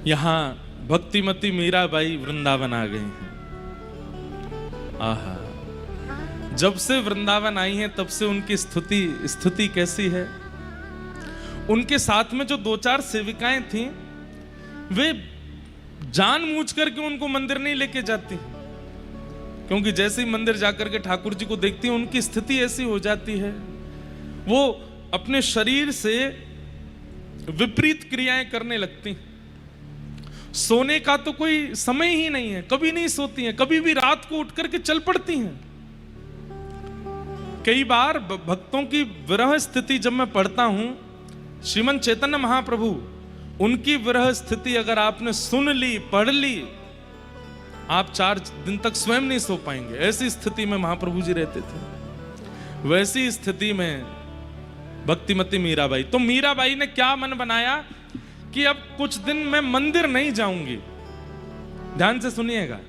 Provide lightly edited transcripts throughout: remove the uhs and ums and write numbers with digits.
यहाँ भक्तिमती मीराबाई वृंदावन आ गई हैं। आहा, जब से वृंदावन आई हैं तब से उनकी स्तुति कैसी है। उनके साथ में जो 2-4 सेविकाएं थीं, वे जानबूझ करके उनको मंदिर नहीं लेके जाती, क्योंकि जैसे ही मंदिर जाकर के ठाकुर जी को देखती हैं उनकी स्थिति ऐसी हो जाती है, वो अपने शरीर से विपरीत क्रियाएं करने लगती। सोने का तो कोई समय ही नहीं है, कभी नहीं सोती हैं, कभी भी रात को उठ करके चल पड़ती हैं। कई बार भक्तों की विरह स्थिति जब मैं पढ़ता हूं, श्रीमन चैतन्य महाप्रभु, उनकी विरह स्थिति अगर आपने सुन ली, पढ़ ली, आप 4 दिन तक स्वयं नहीं सो पाएंगे। ऐसी स्थिति में महाप्रभु जी रहते थे। वैसी स्थिति में भक्तिमती मीराबाई, तो मीराबाई ने क्या मन बनाया कि अब कुछ दिन मैं मंदिर नहीं जाऊंगी। ध्यान से सुनिएगा,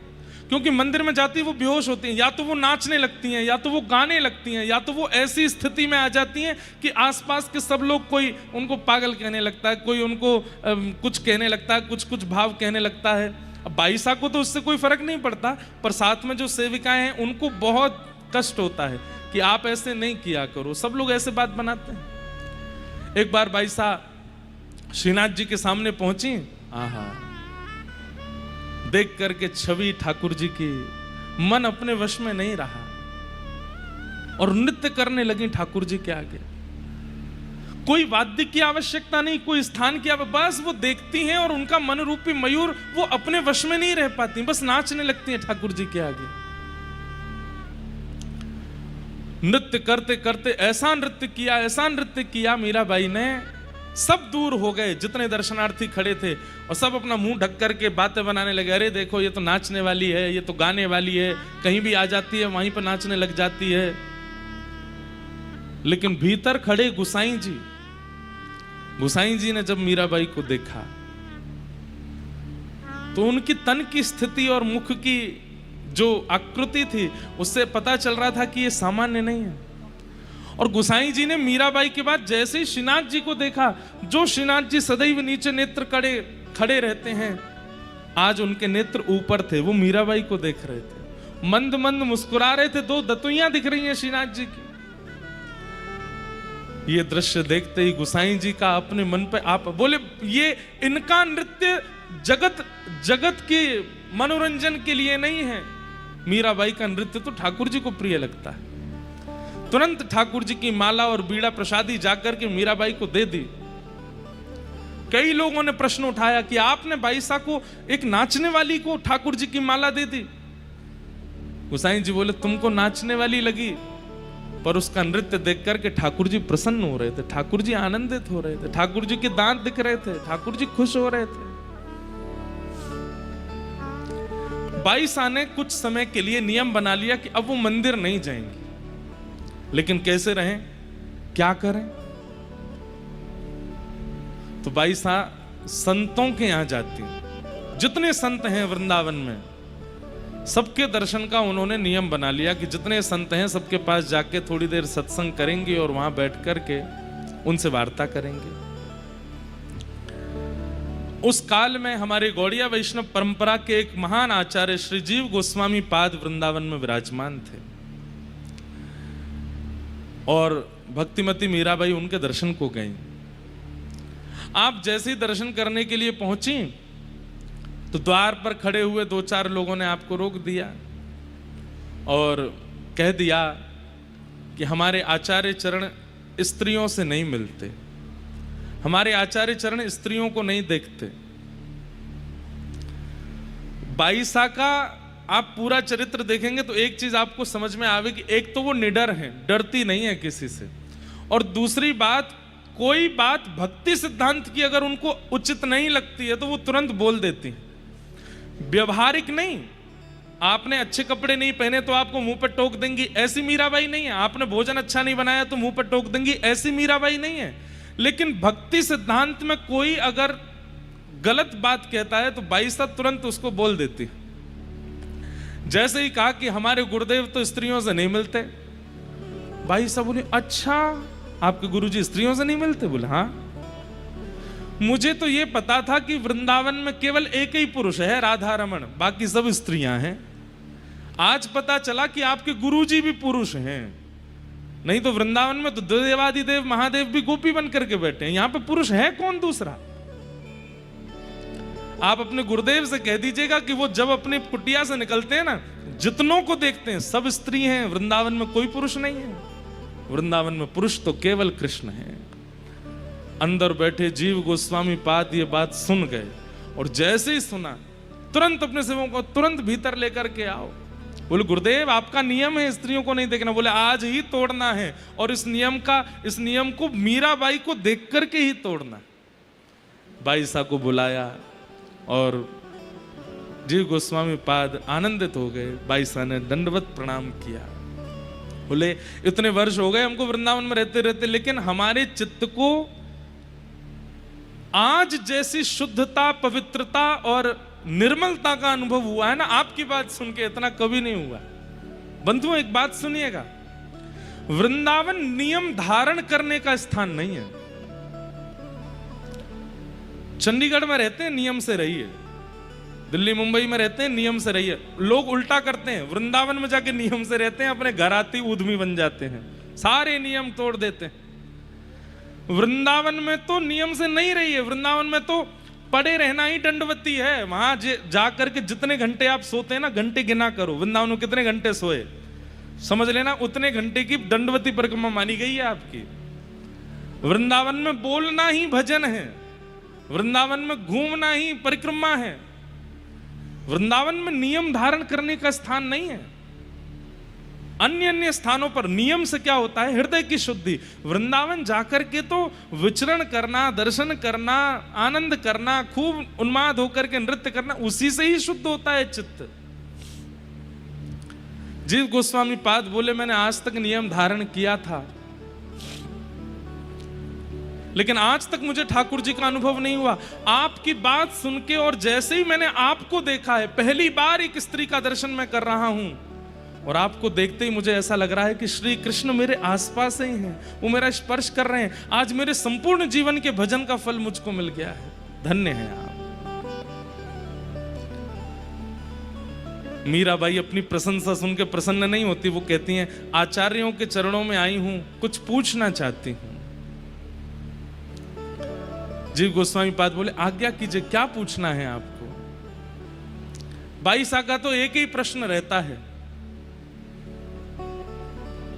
क्योंकि मंदिर में जाती वो बेहोश होती हैं, या तो वो नाचने लगती हैं, या तो वो गाने लगती हैं, या तो वो ऐसी स्थिति में आ जाती हैं कि आसपास के सब लोग, कोई उनको पागल कहने लगता है, कोई उनको कुछ कहने लगता है, कुछ कुछ भाव कहने लगता है। अब बाईसा को तो उससे कोई फर्क नहीं पड़ता, पर साथ में जो सेविकाएं हैं उनको बहुत कष्ट होता है कि आप ऐसे नहीं किया करो। सब लोग ऐसे बात बनाते हैं। एक बार बाईसा श्रीनाथ जी के सामने पहुंची। आहा, देख करके छवि ठाकुर जी की मन अपने वश में नहीं रहा और नृत्य करने लगी ठाकुर जी के आगे। कोई वाद्य की आवश्यकता नहीं, कोई स्थान की आवश्यकता, बस वो देखती हैं और उनका मन रूपी मयूर वो अपने वश में नहीं रह पाती, बस नाचने लगती हैं ठाकुर जी के आगे। नृत्य करते करते ऐसा नृत्य किया मीराबाई ने, सब दूर हो गए जितने दर्शनार्थी खड़े थे, और सब अपना मुंह ढक करके बातें बनाने लगे। अरे देखो, ये तो नाचने वाली है, ये तो गाने वाली है, कहीं भी आ जाती है वहीं पर नाचने लग जाती है। लेकिन भीतर खड़े गुसाई जी ने जब मीराबाई को देखा तो उनकी तन की स्थिति और मुख की जो आकृति थी उससे पता चल रहा था कि ये सामान्य नहीं है। और गुसाई जी ने मीराबाई के बाद जैसे ही श्रीनाथ जी को देखा, जो श्रीनाथ जी सदैव नीचे नेत्र खड़े रहते हैं, आज उनके नेत्र ऊपर थे, वो मीराबाई को देख रहे थे, मंद मंद मुस्कुरा रहे थे। 2 दतुइयां दिख रही हैं श्रीनाथ जी की। ये दृश्य देखते ही गुसाई जी का अपने मन पे आप बोले, ये इनका नृत्य जगत के मनोरंजन के लिए नहीं है। मीराबाई का नृत्य तो ठाकुर जी को प्रिय लगता है। तुरंत ठाकुर जी की माला और बीड़ा प्रसादी जाकर के मीराबाई को दे दी। कई लोगों ने प्रश्न उठाया कि आपने बाईसा को, एक नाचने वाली को ठाकुर जी की माला दे दी। गुसाई जी बोले, तुमको नाचने वाली लगी, पर उसका नृत्य देख करके ठाकुर जी प्रसन्न हो रहे थे, ठाकुर जी आनंदित हो रहे थे, ठाकुर जी के दांत दिख रहे थे, ठाकुर जी खुश हो रहे थे। बाईसा ने कुछ समय के लिए नियम बना लिया कि अब वो मंदिर नहीं जाएंगे, लेकिन कैसे रहें, क्या करें। तो बाईसा संतों के यहां जाती, जितने संत हैं वृंदावन में सबके दर्शन का उन्होंने नियम बना लिया कि जितने संत हैं सबके पास जाके थोड़ी देर सत्संग करेंगे और वहां बैठ करके उनसे वार्ता करेंगे। उस काल में हमारे गौड़िया वैष्णव परंपरा के एक महान आचार्य श्री जीव गोस्वामी पाद वृंदावन में विराजमान थे, और भक्तिमती मीराबाई उनके दर्शन को गई। आप जैसे ही दर्शन करने के लिए पहुंची तो द्वार पर खड़े हुए 2-4 लोगों ने आपको रोक दिया और कह दिया कि हमारे आचार्य चरण स्त्रियों से नहीं मिलते, हमारे आचार्य चरण स्त्रियों को नहीं देखते। बाईसा का आप पूरा चरित्र देखेंगे तो एक चीज आपको समझ में आवेगी, एक तो वो निडर है, डरती नहीं है किसी से, और दूसरी बात, कोई बात भक्ति सिद्धांत की अगर उनको उचित नहीं लगती है तो वो तुरंत बोल देती है। व्यवहारिक नहीं, आपने अच्छे कपड़े नहीं पहने तो आपको मुंह पर टोक देंगी, ऐसी मीराबाई नहीं है। आपने भोजन अच्छा नहीं बनाया तो मुंह पर टोक देंगी, ऐसी मीराबाई नहीं है। लेकिन भक्ति सिद्धांत में कोई अगर गलत बात कहता है तो बाईसा तुरंत उसको बोल देती। जैसे ही कहा कि हमारे गुरुदेव तो स्त्रियों से नहीं मिलते, बाईसा बोले, अच्छा आपके गुरुजी स्त्रियों से नहीं मिलते? बोले हाँ। मुझे तो ये पता था कि वृंदावन में केवल एक ही पुरुष है, राधा रमण, बाकी सब स्त्रियां हैं। आज पता चला कि आपके गुरुजी भी पुरुष हैं। नहीं तो वृंदावन में तो देवादिदेव महादेव भी गोपी बन करके बैठे हैं, यहां पे पुरुष है कौन दूसरा? आप अपने गुरुदेव से कह दीजिएगा कि वो जब अपनी कुटिया से निकलते हैं ना, जितनों को देखते हैं सब स्त्री हैं, वृंदावन में कोई पुरुष नहीं है। वृंदावन में पुरुष तो केवल कृष्ण है। अंदर बैठे जीव गोस्वामी पाद ये बात सुन गए, और जैसे ही सुना तुरंत अपने सेवकों को तुरंत भीतर लेकर के आओ। बोले गुरुदेव आपका नियम है स्त्रियों को नहीं देखना। बोले आज ही तोड़ना है, और इस नियम को मीराबाई को देख करके ही तोड़ना। बाईसा को बुलाया और जीव गोस्वामी पाद आनंदित हो गए। बाईसा ने दंडवत प्रणाम किया। बोले इतने वर्ष हो गए हमको वृंदावन में रहते रहते, लेकिन हमारे चित्त को आज जैसी शुद्धता, पवित्रता और निर्मलता का अनुभव हुआ है ना, आपकी बात सुन के इतना कभी नहीं हुआ। बंधुओं एक बात सुनिएगा, वृंदावन नियम धारण करने का स्थान नहीं है। चंडीगढ़ में रहते हैं नियम से रहिए, दिल्ली मुंबई में रहते हैं नियम से रहिए। लोग उल्टा करते हैं, वृंदावन में जाके नियम से रहते हैं, अपने घर आती उद्यमी बन जाते हैं, सारे नियम तोड़ देते हैं। वृंदावन में तो नियम से नहीं रहिए, वृंदावन में तो पड़े रहना ही दंडवती है। वहां जाकर के जितने घंटे आप सोते हैं ना, घंटे गिना करो, वृंदावन में कितने घंटे सोए, समझ लेना उतने घंटे की दंडवती परिक्रमा मानी गई है आपकी। वृंदावन में बोलना ही भजन है, वृंदावन में घूमना ही परिक्रमा है। वृंदावन में नियम धारण करने का स्थान नहीं है। अन्य अन्य स्थानों पर नियम से क्या होता है, हृदय की शुद्धि। वृंदावन जाकर के तो विचरण करना, दर्शन करना, आनंद करना, खूब उन्माद होकर के नृत्य करना, उसी से ही शुद्ध होता है चित्त। जीव गोस्वामी पाद बोले मैंने आज तक नियम धारण किया था, लेकिन आज तक मुझे ठाकुर जी का अनुभव नहीं हुआ। आपकी बात सुन के और जैसे ही मैंने आपको देखा है, पहली बार एक स्त्री का दर्शन मैं कर रहा हूं, और आपको देखते ही मुझे ऐसा लग रहा है कि श्री कृष्ण मेरे आसपास ही हैं, वो मेरा स्पर्श कर रहे हैं। आज मेरे संपूर्ण जीवन के भजन का फल मुझको मिल गया है। धन्य है आप। मीराबाई अपनी प्रशंसा सुन के प्रसन्न नहीं होती, वो कहती हैं आचार्यों के चरणों में आई हूं, कुछ पूछना चाहती हूं। जीव गोस्वामी पाद बोले आज्ञा कीजिए, क्या पूछना है आपको? बाईसा का तो एक ही प्रश्न रहता है,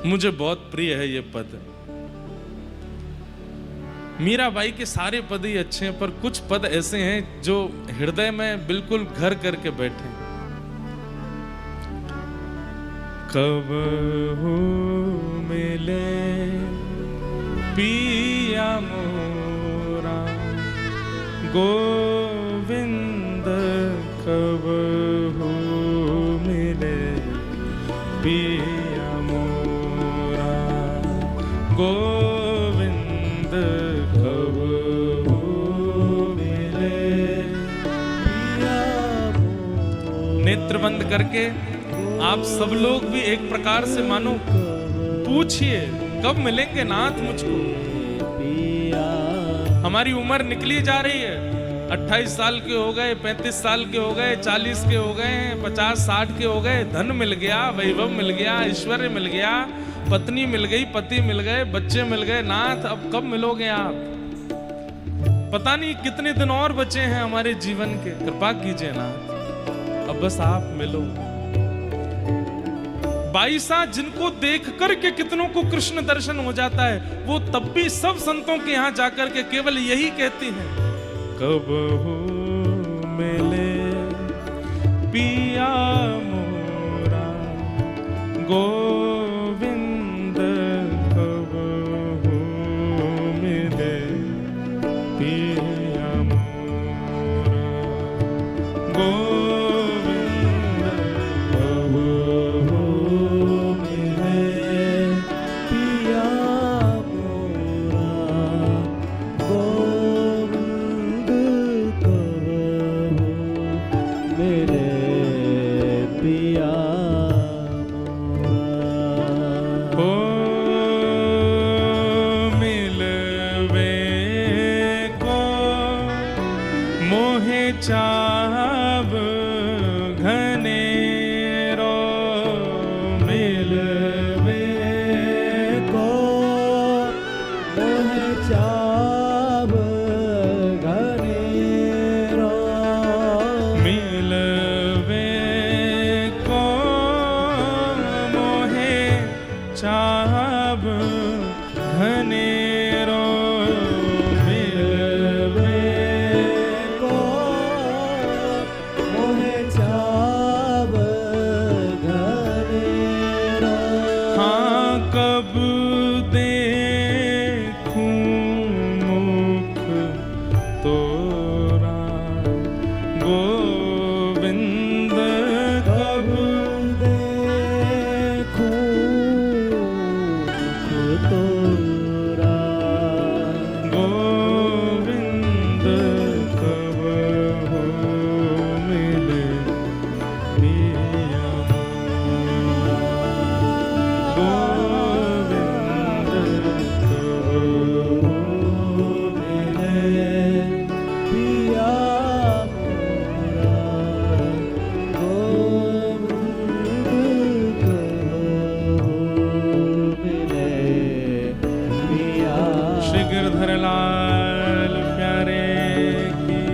मुझे बहुत प्रिय है ये पद। मीराबाई के सारे पद ही अच्छे हैं, पर कुछ पद ऐसे हैं जो हृदय में बिल्कुल घर करके बैठे। कब हो मिले पिया मोरा गोविंद, कब हो मिले पिया मोरा गोविंद, कब हो मिले पिया मोरा। नेत्र बंद करके आप सब लोग भी एक प्रकार से मानो पूछिए कब मिलेंगे नाथ मुझको। हमारी उम्र निकली जा रही है, 28 साल के हो गए, 35 साल के हो गए, 40 के हो गए, 50-60 के हो गए। धन मिल गया, वैभव मिल गया, ऐश्वर्य मिल गया, पत्नी मिल गई, पति मिल गए, बच्चे मिल गए। नाथ अब कब मिलोगे आप? पता नहीं कितने दिन और बचे हैं हमारे जीवन के। कृपा कीजिए नाथ, अब बस आप मिलो। बाईसा जिनको देख करके कितनों को कृष्ण दर्शन हो जाता है, वो तब भी सब संतों के यहां जाकर के केवल यही कहती हैं, कब हो मिले पिया मोरा गोविंद, कब हो मिले पिया मोरा गोविंद। चाव घनेरो मिलवे को मोह चाव घनेरो मिलवे को मोहे चाव घनेरो मिलवे को मोह चाव घनेरो हाँ कब देखूं मुख तोरा गोविंद कब देखूं तोरा गोविंद कब हो मिले पिया गोविंद कब हो मिले पिया मोरा गोविंद कहो मिले पिया श्री गिरधर लाल प्यारे की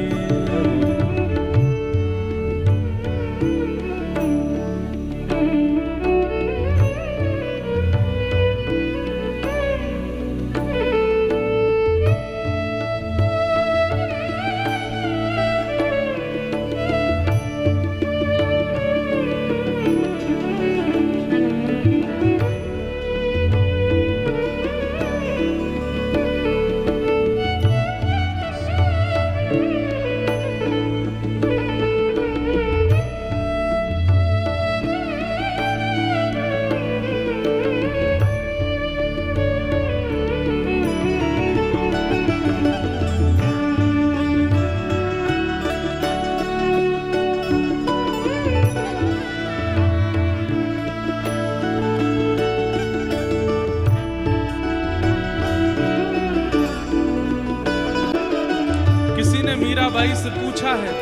किसी ने मीराबाई से पूछा है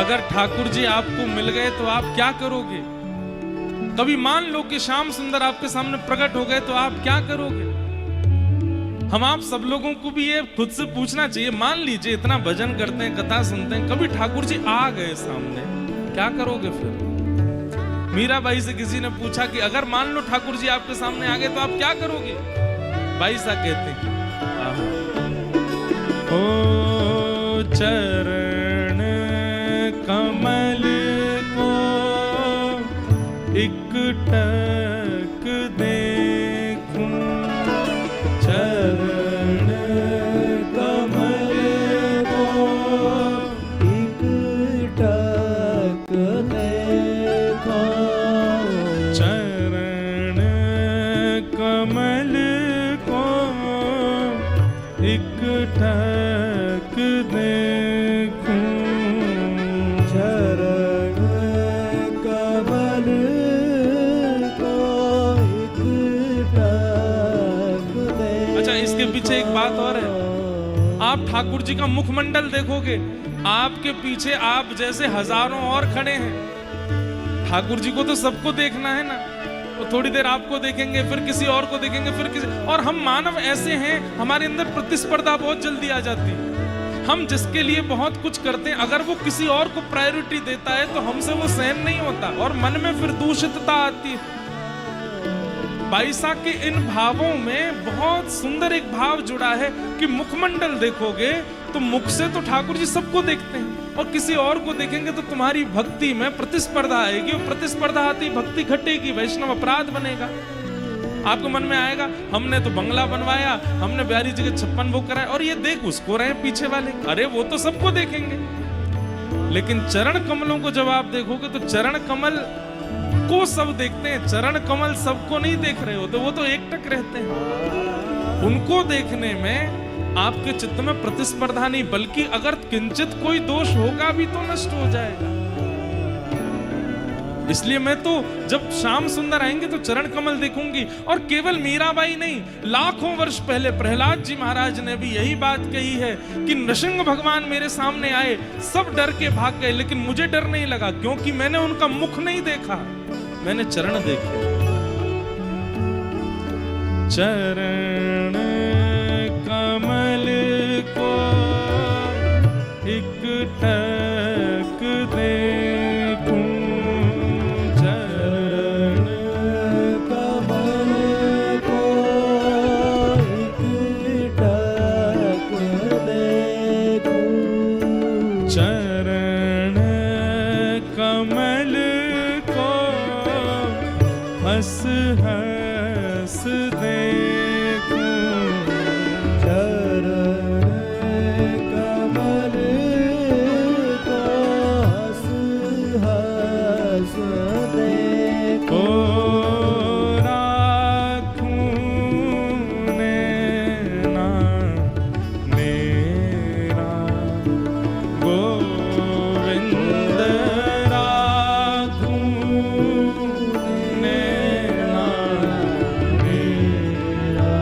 अगर ठाकुर जी आपको मिल गए तो आप क्या करोगे? कभी मान लो कि श्याम सुंदर आपके सामने प्रकट हो गए तो आप क्या करोगे? हम आप सब लोगों को भी ये खुद से पूछना चाहिए। मान लीजिए इतना भजन करते हैं, कथा सुनते हैं, कभी ठाकुर जी आ गए सामने, क्या करोगे फिर? मीराबाई से किसी ने पूछा कि अगर मान लो ठाकुर जी आपके सामने आ गए तो आप क्या करोगे? बाई सा कहते हैं ओ चरण कमल को एकटक देखूं, चरण कमल को एकटक देखो, चरण कमल को एकटक देखूं, चरण कमल को एकटक देखो। अच्छा, इसके पीछे एक बात और है। आप ठाकुर जी का मुखमंडल देखोगे, आपके पीछे आप जैसे हजारों और खड़े हैं। ठाकुर जी को तो सबको देखना है ना, तो थोड़ी देर आपको देखेंगे, फिर किसी और को देखेंगे, फिर किसी और। हम मानव ऐसे हैं, हमारे अंदर प्रतिस्पर्धा बहुत जल्दी आ जाती है। हम जिसके लिए बहुत कुछ करते हैं, अगर वो किसी और को प्रायोरिटी देता है तो हमसे वो सहन नहीं होता और मन में फिर दूषितता आती है। बाईसा के इन भावों में बहुत सुंदर एक भाव जुड़ा है कि मुखमंडल देखोगे तो मुख से तो ठाकुर जी सबको देखते हैं, और किसी और को देखेंगे तो तुम्हारी भक्ति में प्रतिस्पर्धा आएगी, और प्रतिस्पर्धा आती भक्ति घटेगी, वैष्णव अपराध बनेगा। आपको मन में आएगा हमने तो बंगला बनवाया, हमने बिहारी जी के 56 भोग कराए, और ये देख उसको रहे पीछे वाले, अरे वो तो सबको देखेंगे। लेकिन चरण कमलों को जब आप देखोगे तो चरण कमल को सब देखते हैं, चरण कमल सबको नहीं देख रहे होते, वो तो एकटक रहते हैं। उनको देखने में आपके चित्त में प्रतिस्पर्धा नहीं, बल्कि अगर किंचित कोई दोष होगा भी तो नष्ट हो जाएगा। इसलिए मैं तो जब श्याम सुंदर आएंगे तो चरण कमल देखूंगी। और केवल मीराबाई नहीं, लाखों वर्ष पहले प्रहलाद जी महाराज ने भी यही बात कही है कि नृसिंह भगवान मेरे सामने आए, सब डर के भाग गए, लेकिन मुझे डर नहीं लगा, क्योंकि मैंने उनका मुख नहीं देखा, मैंने चरण देखे। चरण कमल को एक टक देखूं, चरण कमल को एक टक देखूं, चरण कमल को हंस हंस देखूं, चरण कमल को हंस हंस देखो, राखूं नैना मेरा गोविंद, राखूं नैना मेरा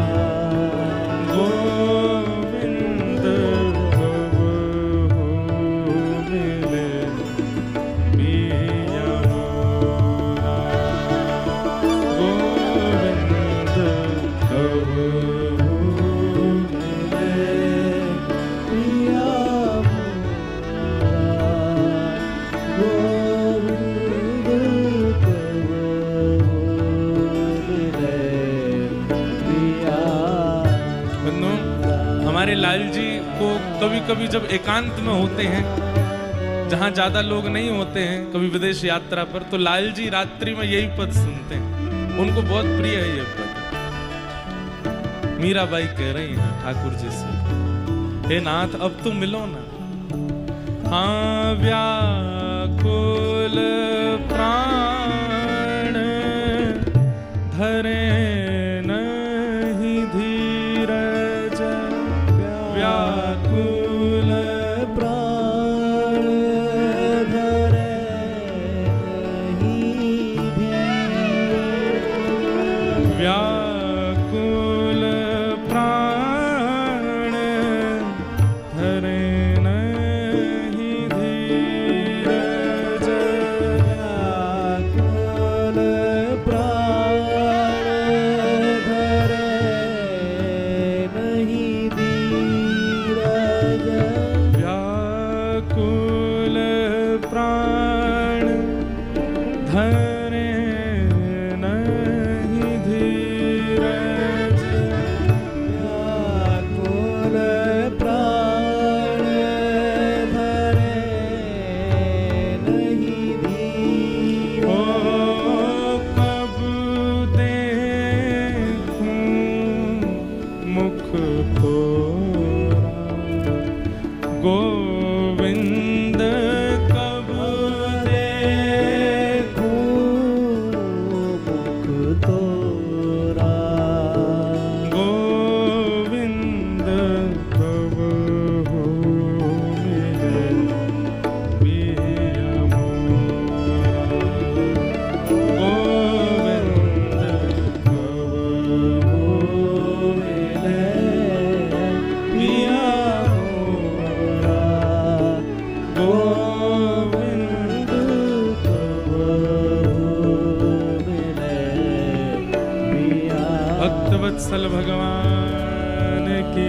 गोविंद, कब हो मिले पिया मोरा, गोविंद कब हो मिले पिया गोविंद कब मिले पिया। बंधु, हमारे लाल जी को कभी कभी जब एकांत में होते हैं, जहां ज्यादा लोग नहीं होते हैं, कभी विदेश यात्रा पर, तो लाल जी रात्रि में यही पद सुनते हैं, उनको बहुत प्रिय है ये पद। मीराबाई कह रही हैं ठाकुर जी से, हे नाथ अब तुम मिलो ना। हाँ व्याकुल प्राण धरे नहीं धीरज, व्याकुल प्राण धरे नहीं धीर, व्याकुल प्राण धरे नहीं धीरज, व्याकुल प्राण धरे नहीं धीरज, व्याकुल प्राण धरे नहीं धीरज, व्याकुल प्राण धरे नहीं धीर, ओ कब देखूं मुख तोरा, गोविंद कब देखूं मुख तोरा, गोविंद कब हो मिले पिया मोरा, गोविंद कब हो मिले पिया मोरा, गोविंद कब मिले पिया। भक्तवत्सल भगवान की।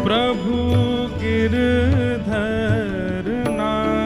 प्रभु गिरधर नाथ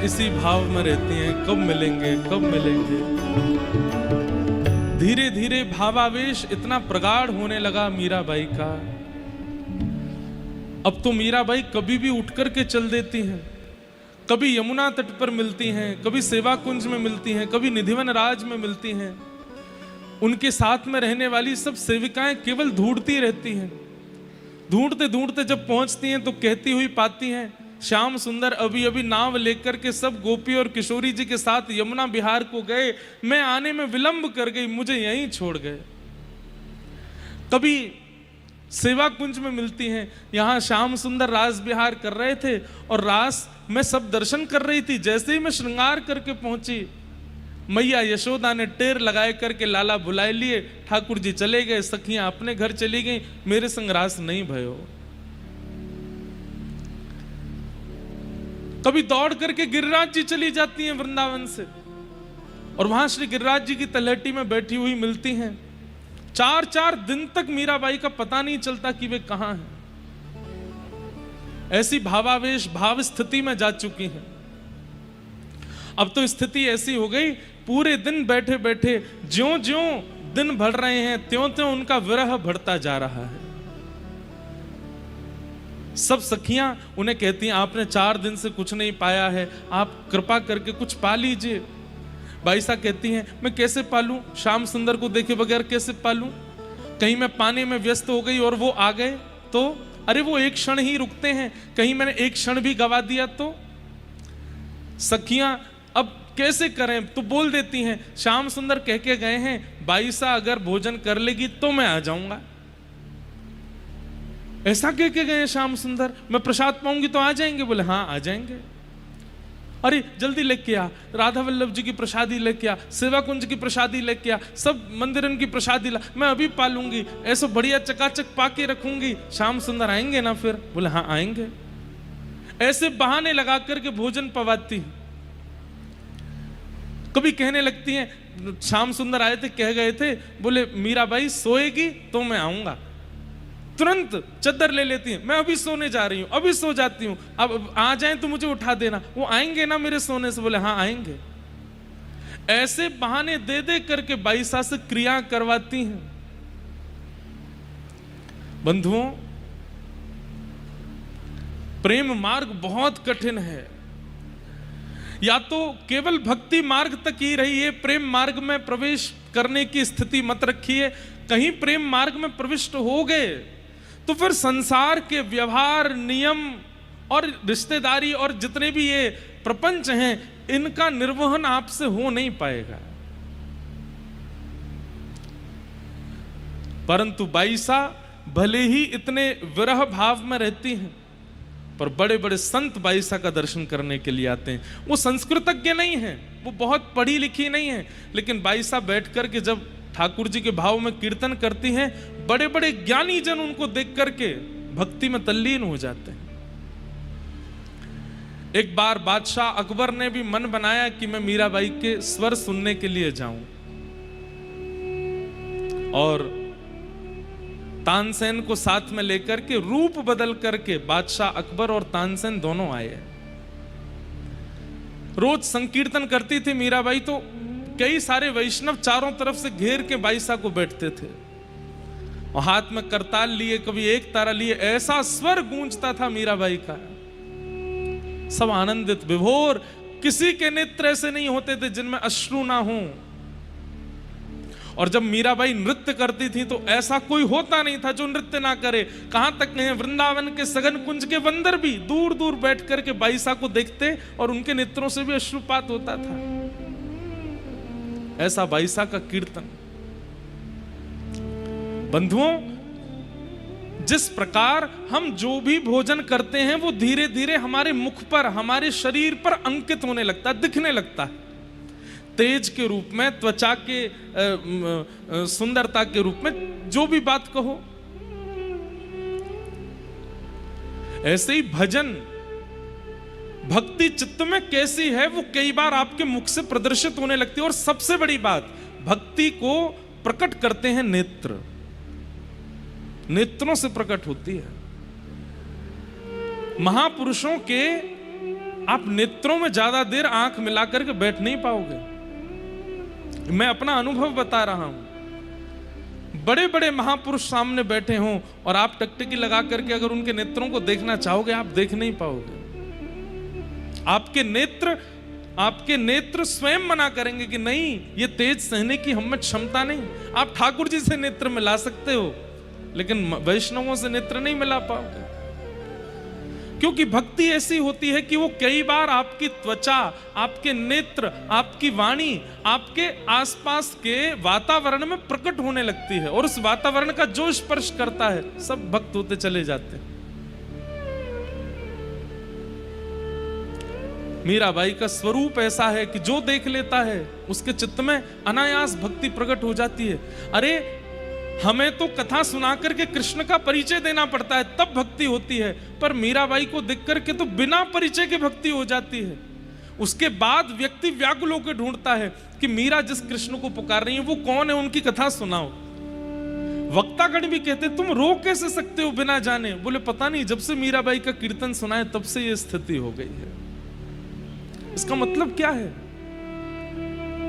इसी भाव में रहती हैं, कब मिलेंगे कब मिलेंगे। धीरे धीरे भावावेश इतना प्रगाढ़ होने लगा मीराबाई का। अब तो मीराबाई कभी भी उठ करके चल देती हैं, कभी यमुना तट पर मिलती हैं, कभी सेवा कुंज में मिलती हैं, कभी निधिवन राज में मिलती हैं। उनके साथ में रहने वाली सब सेविकाएं केवल ढूंढती रहती हैं। ढूंढते ढूंढते जब पहुंचती हैं तो कहती हुई पाती हैं, श्याम सुंदर अभी अभी नाव लेकर के सब गोपी और किशोरी जी के साथ यमुना विहार को गए, मैं आने में विलंब कर गई, मुझे यहीं छोड़ गए। कभी सेवा कुंज में मिलती हैं, यहाँ श्याम सुंदर रास विहार कर रहे थे और रास में सब दर्शन कर रही थी। जैसे ही मैं श्रृंगार करके पहुंची, मैया यशोदा ने टेर लगाए करके लाला बुलाए लिए, ठाकुर जी चले गए, सखियां अपने घर चली गई, मेरे संग रास नहीं भयो। कभी दौड़ करके गिरिराज जी चली जाती हैं वृंदावन से और वहां श्री गिरिराज जी की तलहटी में बैठी हुई मिलती हैं। 4-4 दिन तक मीराबाई का पता नहीं चलता कि वे कहां हैं। ऐसी भावावेश भाव स्थिति में जा चुकी हैं। अब तो स्थिति ऐसी हो गई, पूरे दिन बैठे बैठे ज्यों ज्यों दिन बढ़ रहे हैं त्यों त्यों उनका विरह बढ़ता जा रहा है। सब सखियां उन्हें कहती हैं, आपने 4 दिन से कुछ नहीं पाया है, आप कृपा करके कुछ पा लीजिए। बाईसा कहती हैं, मैं कैसे पालूं, श्याम सुंदर को देखे बगैर कैसे पालूं। कहीं मैं पाने में व्यस्त हो गई और वो आ गए तो, अरे वो एक क्षण ही रुकते हैं, कहीं मैंने एक क्षण भी गवा दिया तो। सखियां अब कैसे करें, तो बोल देती हैं, श्याम सुंदर कह के गए हैं बाईसा अगर भोजन कर लेगी तो मैं आ जाऊंगा। ऐसा कह के गए श्याम सुंदर, मैं प्रसाद पाऊंगी तो आ जाएंगे। बोले हाँ आ जाएंगे। अरे जल्दी लेके आ, राधा वल्लभ जी की प्रसादी लेके आ, सेवा कुंज की प्रसादी लेके आ, सब मंदिरन की प्रसादी ला, मैं अभी पालूंगी, ऐसा बढ़िया चकाचक पाके रखूंगी, श्याम सुंदर आएंगे ना फिर। बोले हाँ आएंगे। ऐसे बहाने लगा करके भोजन पवाती। कभी कहने लगती हैं, श्याम सुंदर आए थे कह गए थे, बोले मीराबाई सोएगी तो मैं आऊंगा। तुरंत चद्दर ले लेती हैं, मैं अभी सोने जा रही हूं, अभी सो जाती हूं, अब आ जाएं तो मुझे उठा देना। वो आएंगे ना मेरे सोने से। बोले हाँ आएंगे। ऐसे बहाने दे दे करके बाईसा से क्रिया करवाती हैं। बंधुओं, प्रेम मार्ग बहुत कठिन है। या तो केवल भक्ति मार्ग तक ही रहिए, प्रेम मार्ग में प्रवेश करने की स्थिति मत रखिए। कहीं प्रेम मार्ग में प्रविष्ट हो गए तो फिर संसार के व्यवहार, नियम और रिश्तेदारी और जितने भी ये प्रपंच हैं, इनका निर्वहन आपसे हो नहीं पाएगा। परंतु बाईसा भले ही इतने विरह भाव में रहती हैं, पर बड़े बड़े संत बाईसा का दर्शन करने के लिए आते हैं। वो संस्कृतज्ञ नहीं है, वो बहुत पढ़ी लिखी नहीं है, लेकिन बाईसा बैठ करके जब ठाकुर जी के भाव में कीर्तन करती हैं, बड़े बड़े ज्ञानी जन उनको देख करके भक्ति में तल्लीन हो जाते हैं। एक बार बादशाह अकबर ने भी मन बनाया कि मैं मीराबाई के स्वर सुनने के लिए जाऊं, और तानसेन को साथ में लेकर के रूप बदल करके बादशाह अकबर और तानसेन दोनों आए। रोज संकीर्तन करती थी मीराबाई, तो कई सारे वैष्णव चारों तरफ से घेर के बाईसा को बैठते थे और हाथ में करताल लिए, कभी एक तारा लिए, ऐसा स्वर गूंजता था मीराबाई का। सब आनंदित विभोर, किसी के नेत्र ऐसे नहीं होते थे जिनमें अश्रु ना हो। और जब मीराबाई नृत्य करती थी तो ऐसा कोई होता नहीं था जो नृत्य ना करे। कहां तक कहें, वृंदावन के सघन कुंज के बंदर भी दूर दूर बैठ करके बाईसा को देखते और उनके नेत्रों से भी अश्रुपात होता था। ऐसा बाईसा का कीर्तन। बंधुओं, जिस प्रकार हम जो भी भोजन करते हैं वो धीरे धीरे हमारे मुख पर, हमारे शरीर पर अंकित होने लगता है, दिखने लगता है। तेज के रूप में, त्वचा के सुंदरता के रूप में, जो भी बात कहो। ऐसे ही भजन, भक्ति चित्त में कैसी है वो कई बार आपके मुख से प्रदर्शित होने लगती है। और सबसे बड़ी बात, भक्ति को प्रकट करते हैं नेत्र, नेत्रों से प्रकट होती है। महापुरुषों के आप नेत्रों में ज्यादा देर आंख मिला करके बैठ नहीं पाओगे। मैं अपना अनुभव बता रहा हूं। बड़े बड़े महापुरुष सामने बैठे हों और आप टकटकी लगा करके अगर उनके नेत्रों को देखना चाहोगे, आप देख नहीं पाओगे। आपके नेत्र स्वयं मना करेंगे कि नहीं, ये तेज सहने की हम में क्षमता नहीं। आप ठाकुर जी से नेत्र मिला सकते हो, लेकिन वैष्णवों से नेत्र नहीं मिला पाओगे। क्योंकि भक्ति ऐसी होती है कि वो कई बार आपकी त्वचा, आपके नेत्र, आपकी वाणी, आपके आसपास के वातावरण में प्रकट होने लगती है, और उस वातावरण का जो स्पर्श करता है सब भक्त होते चले जाते हैं। मीराबाई का स्वरूप ऐसा है कि जो देख लेता है उसके चित्त में अनायास भक्ति प्रकट हो जाती है। अरे हमें तो कथा सुना करके कृष्ण का परिचय देना पड़ता है, तब भक्ति होती है, पर मीराबाई को देख करके तो बिना परिचय के भक्ति हो जाती है। उसके बाद व्यक्ति व्याकुल होकर ढूंढता है कि मीरा जिस कृष्ण को पुकार रही है वो कौन है, उनकी कथा सुनाओ। वक्तागण भी कहते तुम रो कैसे सकते हो बिना जाने? बोले पता नहीं, जब से मीराबाई का कीर्तन सुना है तब से ये स्थिति हो गई है। इसका मतलब क्या है?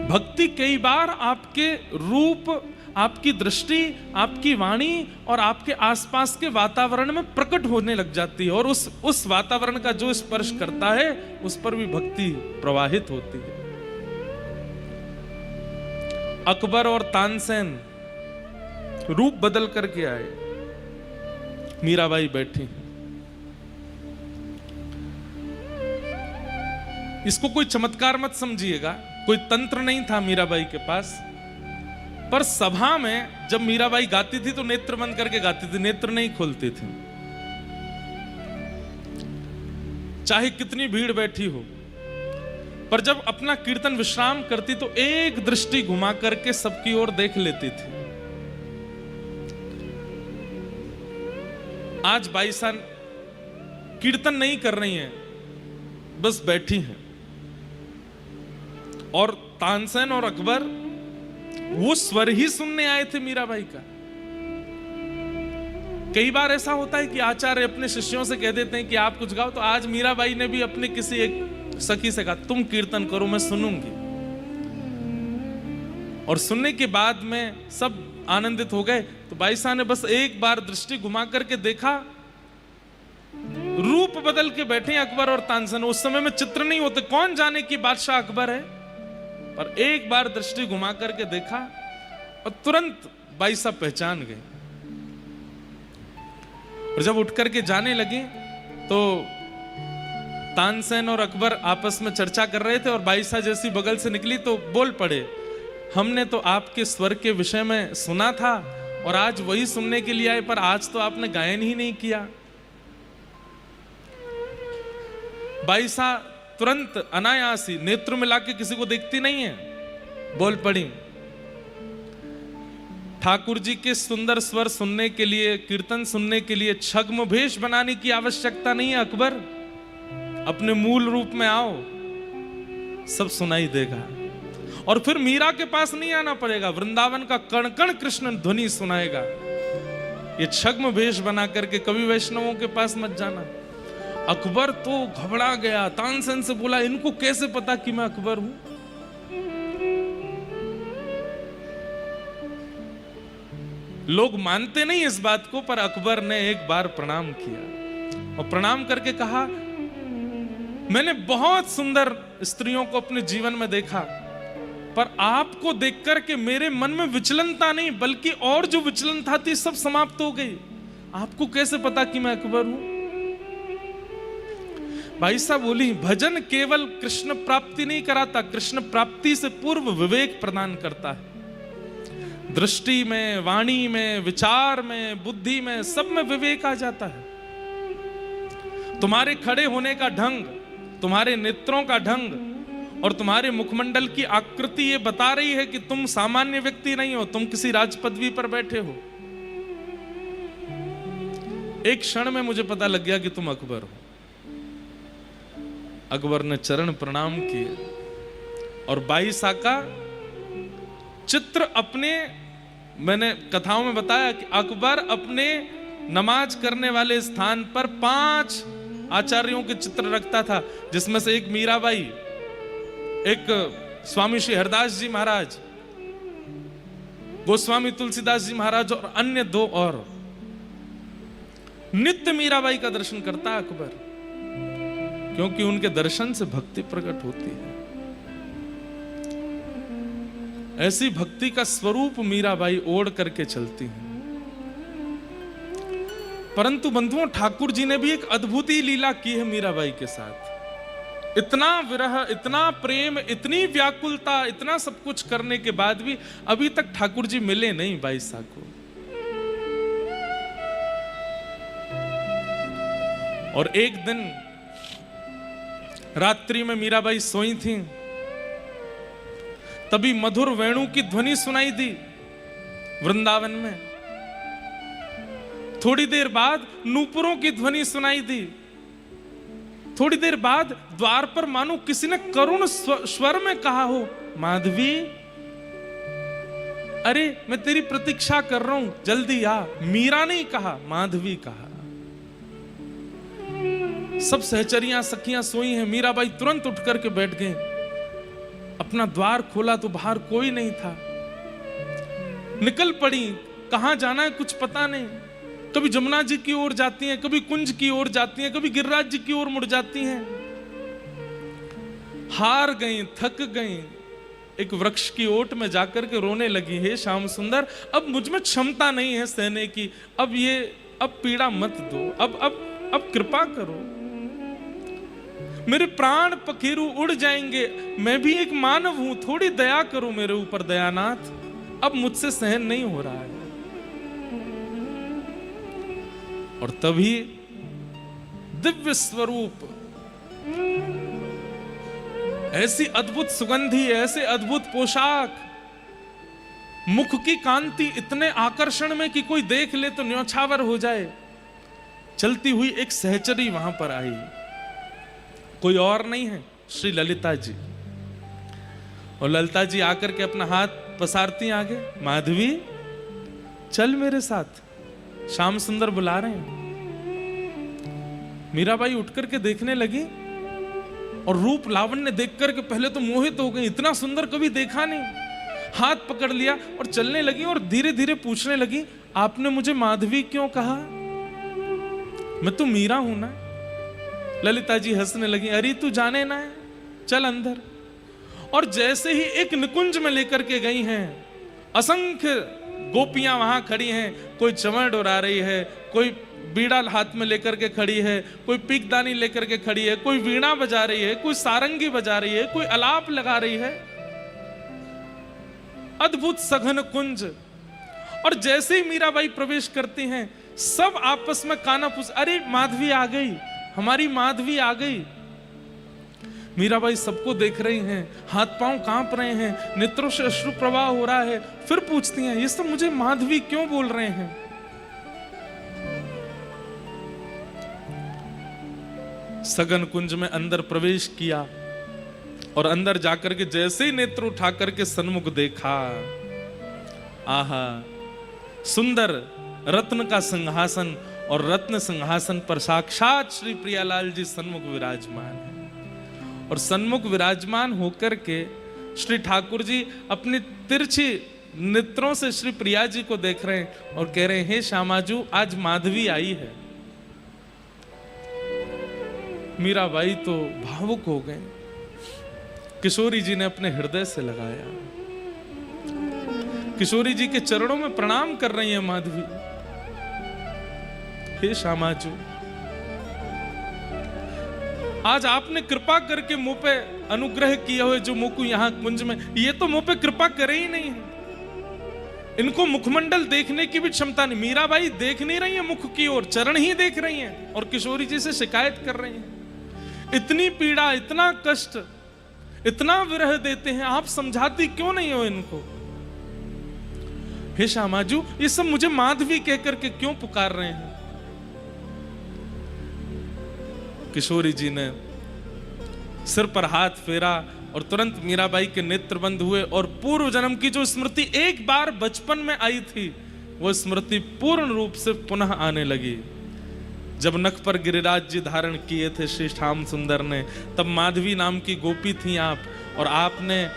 भक्ति कई बार आपके रूप, आपकी दृष्टि, आपकी वाणी और आपके आसपास के वातावरण में प्रकट होने लग जाती है, और उस वातावरण का जो स्पर्श करता है उस पर भी भक्ति प्रवाहित होती है। अकबर और तानसेन रूप बदल करके आए, मीराबाई बैठी। इसको कोई चमत्कार मत समझिएगा, कोई तंत्र नहीं था मीराबाई के पास। पर सभा में जब मीराबाई गाती थी तो नेत्र बंद करके गाती थी, नेत्र नहीं खोलती थी, चाहे कितनी भीड़ बैठी हो। पर जब अपना कीर्तन विश्राम करती तो एक दृष्टि घुमा करके सबकी ओर देख लेती थी। आज बाईसा कीर्तन नहीं कर रही हैं, बस बैठी हैं, और तानसेन और अकबर वो स्वर ही सुनने आए थे मीराबाई का। कई बार ऐसा होता है कि आचार्य अपने शिष्यों से कह देते हैं कि आप कुछ गाओ, तो आज मीराबाई ने भी अपने किसी एक सखी से कहा तुम कीर्तन करो, मैं सुनूंगी। और सुनने के बाद में सब आनंदित हो गए। तो बाईसा ने बस एक बार दृष्टि घुमा करके देखा, रूप बदल के बैठे अकबर और तानसेन। उस समय में चित्र नहीं होते, कौन जाने कि बादशाह अकबर है, पर एक बार दृष्टि घुमा करके देखा और तुरंत बाईसा पहचान गए। और जब उठ करके जाने लगे तो तानसेन और अकबर आपस में चर्चा कर रहे थे, और बाईसा जैसी बगल से निकली तो बोल पड़े, हमने तो आपके स्वर के विषय में सुना था और आज वही सुनने के लिए आए, पर आज तो आपने गायन ही नहीं किया। बाईसा तुरंत अनायासी नेत्र मिला के किसी को देखती नहीं है, बोल पड़ी, ठाकुर जी के सुंदर स्वर सुनने के लिए, कीर्तन सुनने के लिए छद्म भेष बनाने की आवश्यकता नहीं है अकबर, अपने मूल रूप में आओ, सब सुनाई देगा। और फिर मीरा के पास नहीं आना पड़ेगा, वृंदावन का कण कण कृष्ण ध्वनि सुनाएगा। ये छद्म भेष बना करके कभी वैष्णवों के पास मत जाना। अकबर तो घबरा गया, तानसेन से बोला इनको कैसे पता कि मैं अकबर हूं? लोग मानते नहीं इस बात को, पर अकबर ने एक बार प्रणाम किया और प्रणाम करके कहा, मैंने बहुत सुंदर स्त्रियों को अपने जीवन में देखा, पर आपको देखकर के मेरे मन में विचलनता नहीं, बल्कि और जो विचलनता थी सब समाप्त हो गई। आपको कैसे पता कि मैं अकबर हूं? बाईसा बोली, भजन केवल कृष्ण प्राप्ति नहीं कराता, कृष्ण प्राप्ति से पूर्व विवेक प्रदान करता है। दृष्टि में, वाणी में, विचार में, बुद्धि में, सब में विवेक आ जाता है। तुम्हारे खड़े होने का ढंग, तुम्हारे नेत्रों का ढंग और तुम्हारे मुखमंडल की आकृति ये बता रही है कि तुम सामान्य व्यक्ति नहीं हो, तुम किसी राज पदवी पर बैठे हो। एक क्षण में मुझे पता लग गया कि तुम अकबर हो। अकबर ने चरण प्रणाम किए और बाईसा का चित्र अपने, मैंने कथाओं में बताया कि अकबर अपने नमाज करने वाले स्थान पर 5 आचार्यों के चित्र रखता था, जिसमें से एक मीराबाई, एक स्वामी श्री हरदास जी महाराज, गोस्वामी तुलसीदास जी महाराज और अन्य 2 और। नित्य मीराबाई का दर्शन करता अकबर, क्योंकि उनके दर्शन से भक्ति प्रकट होती है। ऐसी भक्ति का स्वरूप मीराबाई ओढ़ करके चलती हैं। परंतु बंधुओं, ठाकुर जी ने भी एक अद्भुत ही लीला की है मीराबाई के साथ। इतना विरह, इतना प्रेम, इतनी व्याकुलता, इतना सब कुछ करने के बाद भी अभी तक ठाकुर जी मिले नहीं बाई साहब को। और एक दिन रात्रि में मीराबाई सोई थी, तभी मधुर वेणु की ध्वनि सुनाई दी वृंदावन में। थोड़ी देर बाद नूपुरों की ध्वनि सुनाई दी। थोड़ी देर बाद द्वार पर मानो किसी ने करुण स्वर में कहा हो, माधवी, अरे मैं तेरी प्रतीक्षा कर रहा हूं, जल्दी आ। मीरा नहीं कहा, माधवी कहा। सब सहचरियां सखियां सोई हैं। मीराबाई तुरंत उठ करके बैठ गए। अपना द्वार खोला तो बाहर कोई नहीं था। निकल पड़ी, कहां जाना है कुछ पता नहीं। कभी जमुना जी की ओर जाती हैं, कभी कुंज की ओर जाती हैं, कभी गिरिराज जी की ओर मुड़ जाती हैं। हार गई, थक गई। एक वृक्ष की ओट में जाकर के रोने लगी, हे श्याम सुंदर, अब मुझ में क्षमता नहीं है सहने की। अब पीड़ा मत दो, अब कृपा करो। मेरे प्राण पखेरु उड़ जाएंगे, मैं भी एक मानव हूं, थोड़ी दया करो मेरे ऊपर दयानाथ, अब मुझसे सहन नहीं हो रहा है। और तभी दिव्य स्वरूप, ऐसी अद्भुत सुगंधी, ऐसे अद्भुत पोशाक, मुख की कांति इतने आकर्षण में कि कोई देख ले तो न्यौछावर हो जाए। चलती हुई एक सहचरी वहां पर आई, कोई और नहीं है, श्री ललिता जी। और ललिता जी आकर के अपना हाथ पसारती आगे, माधवी चल मेरे साथ, श्याम सुंदर बुला रहे हैं। मीराबाई उठ करके देखने लगी और रूप लावण्य देख करके पहले तो मोहित हो गई, इतना सुंदर कभी देखा नहीं। हाथ पकड़ लिया और चलने लगी और धीरे धीरे पूछने लगी, आपने मुझे माधवी क्यों कहा? मैं तो मीरा हूं ना। ललिता जी हंसने लगी, अरे तू जाने ना है, चल अंदर। और जैसे ही एक निकुंज में लेकर के गई हैं, असंख्य गोपियां वहां खड़ी हैं। कोई चमड़ डोरा रही है, कोई बीड़ा हाथ में लेकर के खड़ी है, कोई पीकदानी लेकर के खड़ी है, कोई वीणा बजा रही है, कोई सारंगी बजा रही है, कोई अलाप लगा रही है। अद्भुत सघन कुंज। और जैसे ही मीराबाई प्रवेश करती हैं, सब आपस में काना पूछ, अरे माधवी आ गई, हमारी माधवी आ गई। मीराबाई सबको देख रही हैं, हाथ पांव कांप रहे हैं, नेत्रों से अश्रु प्रवाह हो रहा है। फिर पूछती हैं, ये सब मुझे माधवी क्यों बोल रहे हैं? सघन कुंज में अंदर प्रवेश किया और अंदर जाकर के जैसे ही नेत्र उठा करके सन्मुख देखा, आहा, सुंदर रत्न का सिंहासन, और रत्न सिंहासन पर साक्षात श्री प्रियालाल जी सन्मुख विराजमान है। और सन्मुख विराजमान होकर के श्री ठाकुर जी अपनी तिरछी नेत्रों से श्री प्रिया जी को देख रहे हैं और कह रहे हैं, हे श्यामाजू, आज माधवी आई है। मीराबाई तो भावुक हो गए। किशोरी जी ने अपने हृदय से लगाया, किशोरी जी के चरणों में प्रणाम कर रही है माधवी। हे श्यामाजू, आज आपने कृपा करके मुंह पे अनुग्रह किया हुए जो मुकु यहां कुंज में, ये तो मुंह पे कृपा करे ही नहीं है। इनको मुखमंडल देखने की भी क्षमता नहीं। मीराबाई देख नहीं रही है मुख की ओर, चरण ही देख रही हैं और किशोरी जी से शिकायत कर रही हैं। इतनी पीड़ा, इतना कष्ट, इतना विरह देते हैं, आप समझाती क्यों नहीं हो इनको? हे श्यामाजू, ये सब मुझे माधवी कह करके क्यों पुकार रहे हैं? किशोरी जी ने सिर पर हाथ फेरा और तुरंत मीराबाई के नेत्र बंद हुए और पूर्व जन्म की जो स्मृति एक बार बचपन में आई थी, वो स्मृति पूर्ण रूप से पुनः आने लगी। जब नख पर गिरिराज जी धारण किए थे श्री श्याम सुंदर ने, तब माधवी नाम की गोपी थी आप, और आपने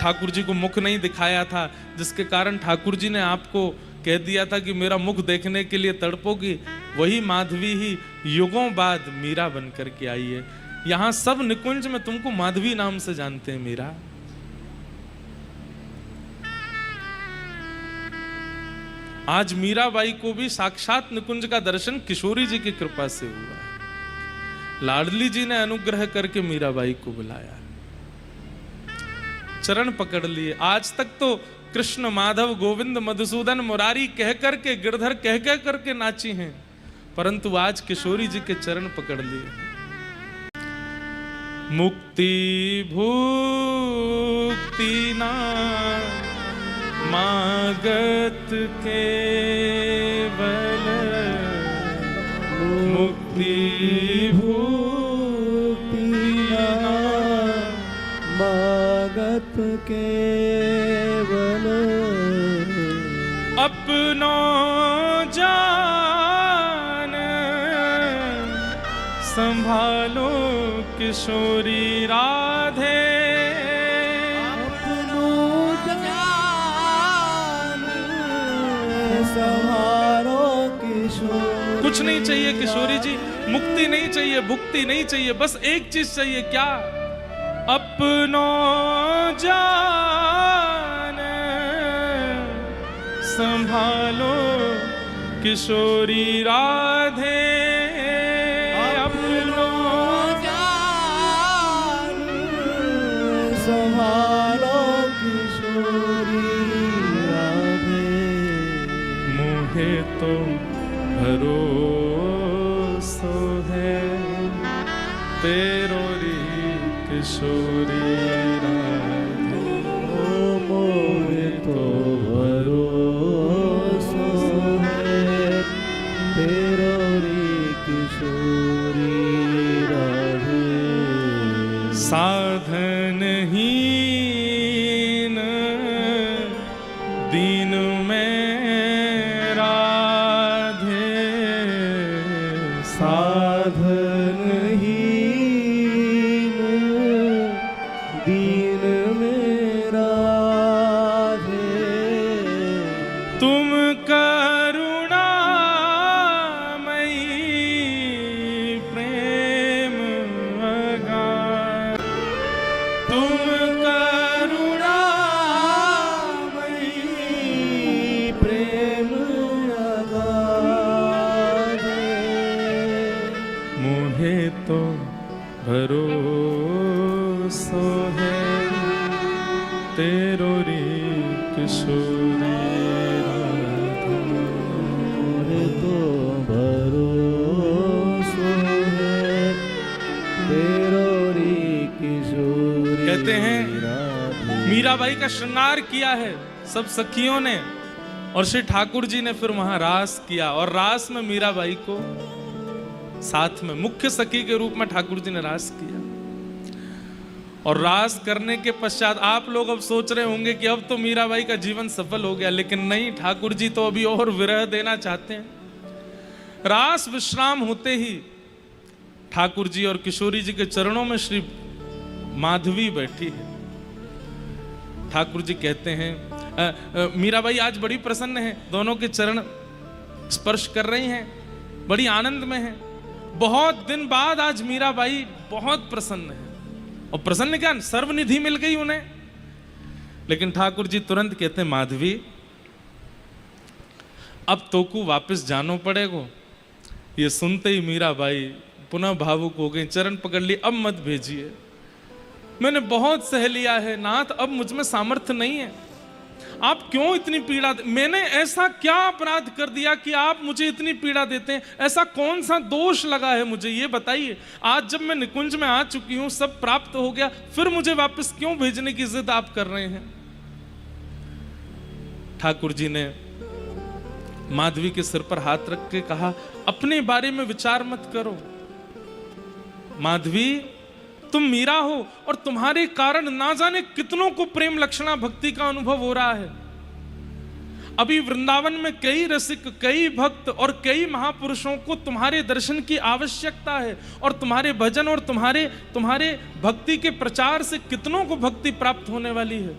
ठाकुर जी को मुख नहीं दिखाया था, जिसके कारण ठाकुर जी ने आपको कह दिया था कि मेरा मुख देखने के लिए तड़पोगी। वही माधवी ही युगों बाद मीरा बन करके आई है। यहां सब निकुंज में तुमको माधवी नाम से जानते हैं मीरा। आज मीराबाई को भी साक्षात निकुंज का दर्शन किशोरी जी की कृपा से हुआ है। लाडली जी ने अनुग्रह करके मीराबाई को बुलाया, चरण पकड़ लिए। आज तक तो कृष्ण माधव गोविंद मधुसूदन मुरारी कह करके, गिरधर कह कह करके नाची हैं, परंतु आज किशोरी जी के चरण पकड़ लिए। मुक्ति भुक्ति ना मागत केवल, मुक्ति भुक्ति ना मागत केवल, अपनो जान संभालो किशोरी राधे, अपनो जान संभालो किशोरी। कुछ नहीं चाहिए किशोरी जी, मुक्ति नहीं चाहिए, भुक्ति नहीं चाहिए, बस एक चीज चाहिए। क्या? अपनो जान संभालो किशोरी राधे, अपनो जान संभालो किशोरी राधे। मोहे तो भरोसो है तेरो री किशोरी राधे, मोहे तो भरोसा है तेरो रे किशोरी राधे। साधनहीन दीन में राधे, साधनहीन दीन में राधे। तुम करुणामयी प्रेम अगाध, तुम करुणामयी प्रेम अगाधे। मोहे तो भरोसो है तेरो री किशोरी राधे, मोहे तो भरोसा है तेरो रे किशोरी कहते हैं राधे। मीराबाई का श्रृंगार किया है सब सखियों ने, और श्री ठाकुर जी ने फिर वहां रास किया, और रास में मीराबाई को साथ में मुख्य सखी के रूप में ठाकुर जी ने रास किया। और रास करने के पश्चात आप लोग अब सोच रहे होंगे कि अब तो मीराबाई का जीवन सफल हो गया, लेकिन नहीं, ठाकुर जी तो अभी और विरह देना चाहते हैं। रास विश्राम होते ही ठाकुर जी और किशोरी जी के चरणों में श्री माधवी बैठी है। ठाकुर जी कहते हैं, मीराबाई आज बड़ी प्रसन्न है, दोनों के चरण स्पर्श कर रही हैं, बड़ी आनंद में है। बहुत दिन बाद आज मीराबाई बहुत प्रसन्न है, और प्रसन्न क्या, सर्वनिधि मिल गई उन्हें। लेकिन ठाकुर जी तुरंत कहते हैं, माधवी अब तो को वापस जानो पड़ेगो। ये सुनते ही मीराबाई पुनः भावुक हो गई, चरण पकड़ लिए, अब मत भेजिए, मैंने बहुत सह लिया है नाथ, अब मुझ में सामर्थ्य नहीं है, आप क्यों इतनी पीड़ा मैंने ऐसा क्या अपराध कर दिया कि आप मुझे इतनी पीड़ा देते हैं? ऐसा कौन सा दोष लगा है मुझे, ये बताइए। आज जब मैं निकुंज में आ चुकी हूं, सब प्राप्त हो गया, फिर मुझे वापस क्यों भेजने की जिद आप कर रहे हैं? ठाकुर जी ने माधवी के सिर पर हाथ रख के कहा, अपने बारे में विचार मत करो माधवी, तुम मीरा हो और तुम्हारे कारण ना जाने कितनों को प्रेम लक्षणा भक्ति का अनुभव हो रहा है। अभी वृंदावन में कई रसिक, कई भक्त और कई महापुरुषों को तुम्हारे दर्शन की आवश्यकता है, और तुम्हारे भजन और तुम्हारे भक्ति के प्रचार से कितनों को भक्ति प्राप्त होने वाली है।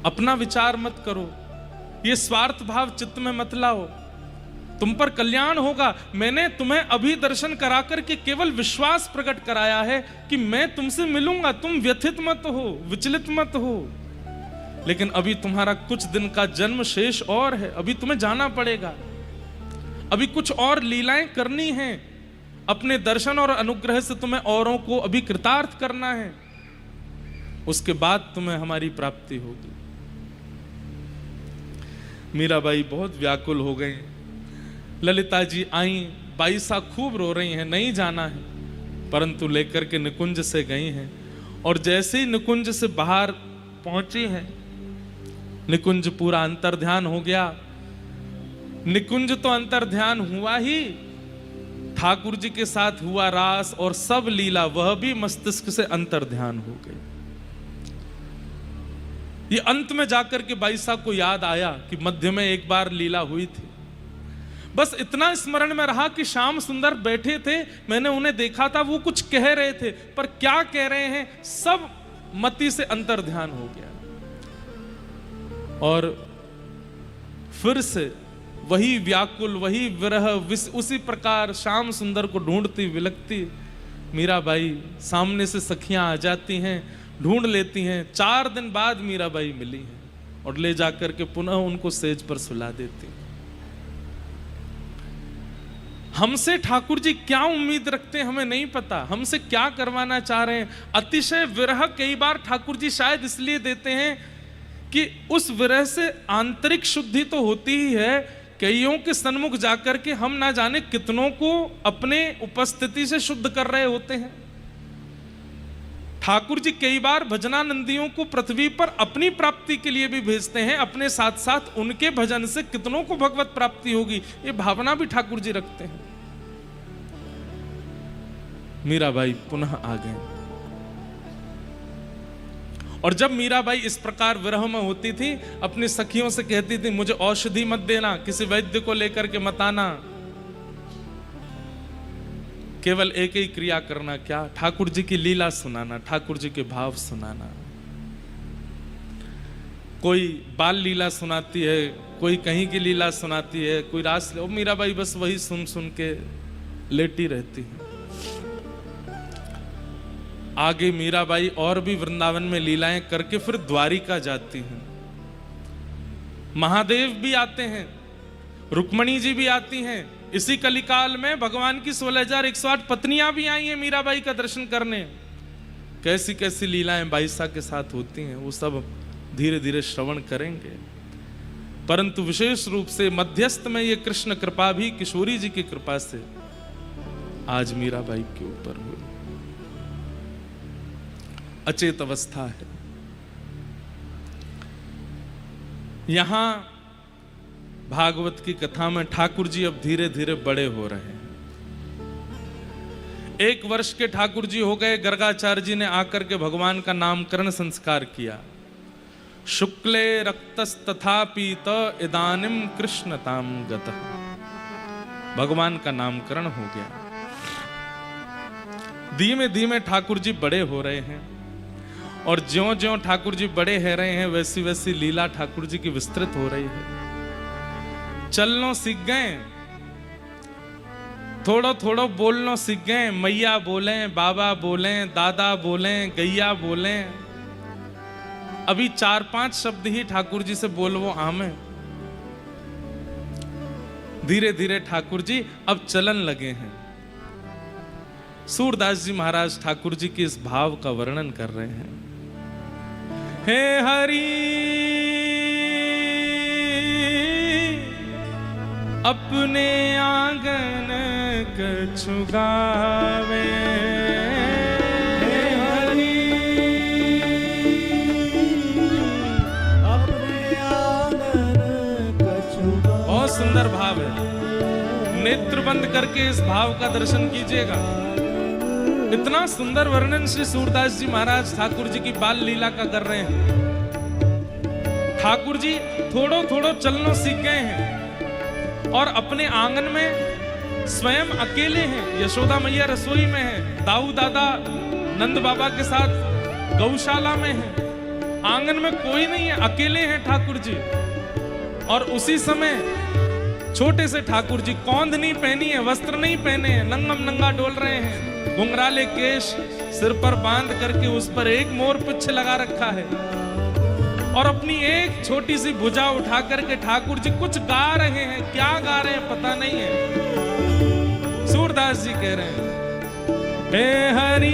अपना विचार मत करो, ये स्वार्थ भाव चित्त में मत लाओ, तुम पर कल्याण होगा। मैंने तुम्हें अभी दर्शन करा करके केवल विश्वास प्रकट कराया है कि मैं तुमसे मिलूंगा, तुम व्यथित मत हो, विचलित मत हो। लेकिन अभी तुम्हारा कुछ दिन का जन्म शेष और है, अभी तुम्हें जाना पड़ेगा, अभी कुछ और लीलाएं करनी हैं, अपने दर्शन और अनुग्रह से तुम्हें औरों को अभी कृतार्थ करना है, उसके बाद तुम्हें हमारी प्राप्ति होगी। मीराबाई बहुत व्याकुल हो गई। ललिता जी आई, बाईसा खूब रो रही हैं, नहीं जाना है, परंतु लेकर के निकुंज से गई हैं। और जैसे ही निकुंज से बाहर पहुंची हैं, निकुंज पूरा अंतर्ध्यान हो गया। निकुंज तो अंतर्ध्यान हुआ ही, ठाकुर जी के साथ हुआ रास और सब लीला वह भी मस्तिष्क से अंतर्ध्यान हो गई। ये अंत में जाकर के बाईसा को याद आया कि मध्य में एक बार लीला हुई थी। बस इतना स्मरण में रहा कि श्याम सुंदर बैठे थे, मैंने उन्हें देखा था, वो कुछ कह रहे थे, पर क्या कह रहे हैं सब मति से अंतर्ध्यान हो गया। और फिर से वही व्याकुल, वही विरह, उसी प्रकार श्याम सुंदर को ढूंढती विलखती मीराबाई सामने से सखियां आ जाती हैं, ढूंढ लेती हैं। 4 दिन बाद मीराबाई मिली हैं और ले जाकर के पुनः उनको सेज पर सुला देती। हमसे ठाकुर जी क्या उम्मीद रखते हैं हमें नहीं पता, हमसे क्या करवाना चाह रहे हैं। अतिशय विरह कई बार ठाकुर जी शायद इसलिए देते हैं कि उस विरह से आंतरिक शुद्धि तो होती ही है, कईयों के सन्मुख जाकर के हम ना जाने कितनों को अपने उपस्थिति से शुद्ध कर रहे होते हैं। ठाकुर जी कई बार भजनानंदियों को पृथ्वी पर अपनी प्राप्ति के लिए भी भेजते हैं, अपने साथ साथ उनके भजन से कितनों को भगवत प्राप्ति होगी, ये भावना भी ठाकुर जी रखते हैं। मीराबाई पुनः आ गए। और जब मीराबाई इस प्रकार विरह में होती थी, अपनी सखियों से कहती थी, मुझे औषधि मत देना, किसी वैद्य को लेकर के मत आना, केवल एक ही क्रिया करना, क्या, ठाकुर जी की लीला सुनाना, ठाकुर जी के भाव सुनाना। कोई बाल लीला सुनाती है, कोई कहीं की लीला सुनाती है, कोई रास, और मीराबाई बस वही सुन सुन के लेटी रहती है। आगे मीराबाई और भी वृंदावन में लीलाएं करके फिर द्वारिका जाती हैं। महादेव भी आते हैं, रुक्मणी जी भी आती हैं। इसी कलिकाल में भगवान की 16,108 पत्नियां भी आई हैं मीराबाई का दर्शन करने। कैसी कैसी लीलाएं बाईसा के साथ होती हैं, वो सब धीरे धीरे श्रवण करेंगे। परंतु विशेष रूप से मध्यस्थ में ये कृष्ण कृपा भी किशोरी जी की कृपा से आज मीराबाई के ऊपर हुई। अचेत अवस्था है। यहां भागवत की कथा में ठाकुर जी अब धीरे धीरे बड़े हो रहे हैं। 1 वर्ष के ठाकुर जी हो गए। गर्गाचार्य जी ने आकर के भगवान का नामकरण संस्कार किया। शुक्ले रक्तस्तथा पीत इदानिम कृष्णताम गतः, भगवान का नामकरण हो गया। धीमे धीमे ठाकुर जी बड़े हो रहे हैं, और ज्यों ज्यों ठाकुर जी बड़े हो रहे हैं वैसी वैसी लीला ठाकुर जी की विस्तृत हो रही है। चलनो सीख गए, थोड़ो थोड़ो बोलनो सीख गए। मैया बोले, बाबा बोले, दादा बोले, गैया बोले। अभी 4-5 शब्द ही ठाकुर जी से बोलवो आमे। धीरे धीरे ठाकुर जी अब चलन लगे हैं। सूरदास जी महाराज ठाकुर जी के इस भाव का वर्णन कर रहे हैं। हे हरि अपने आंगन कछु गावे, हे हरि अपने आंगन कछु गावे। बहुत सुंदर भाव है। नेत्र बंद करके इस भाव का दर्शन कीजिएगा। इतना सुंदर वर्णन श्री सूरदास जी महाराज ठाकुर जी की बाल लीला का कर रहे हैं। ठाकुर जी थोड़ो थोड़ो चलनो सीख गए हैं और अपने आंगन में स्वयं अकेले हैं। यशोदा मैया रसोई में है, दाऊ दादा नंद बाबा के साथ गौशाला में है, आंगन में कोई नहीं है, अकेले हैं ठाकुर जी। और उसी समय छोटे से ठाकुर जी कौंध नहीं पहनी है, वस्त्र नहीं पहने हैं, नंगम नंगा डोल रहे हैं, घुंघराले केश सिर पर बांध करके उस पर एक मोर पुच्छ लगा रखा है और अपनी एक छोटी सी भुजा उठा करके ठाकुर जी कुछ गा रहे हैं। क्या गा रहे हैं पता नहीं है। सूरदास जी कह रहे हैं, हे हरि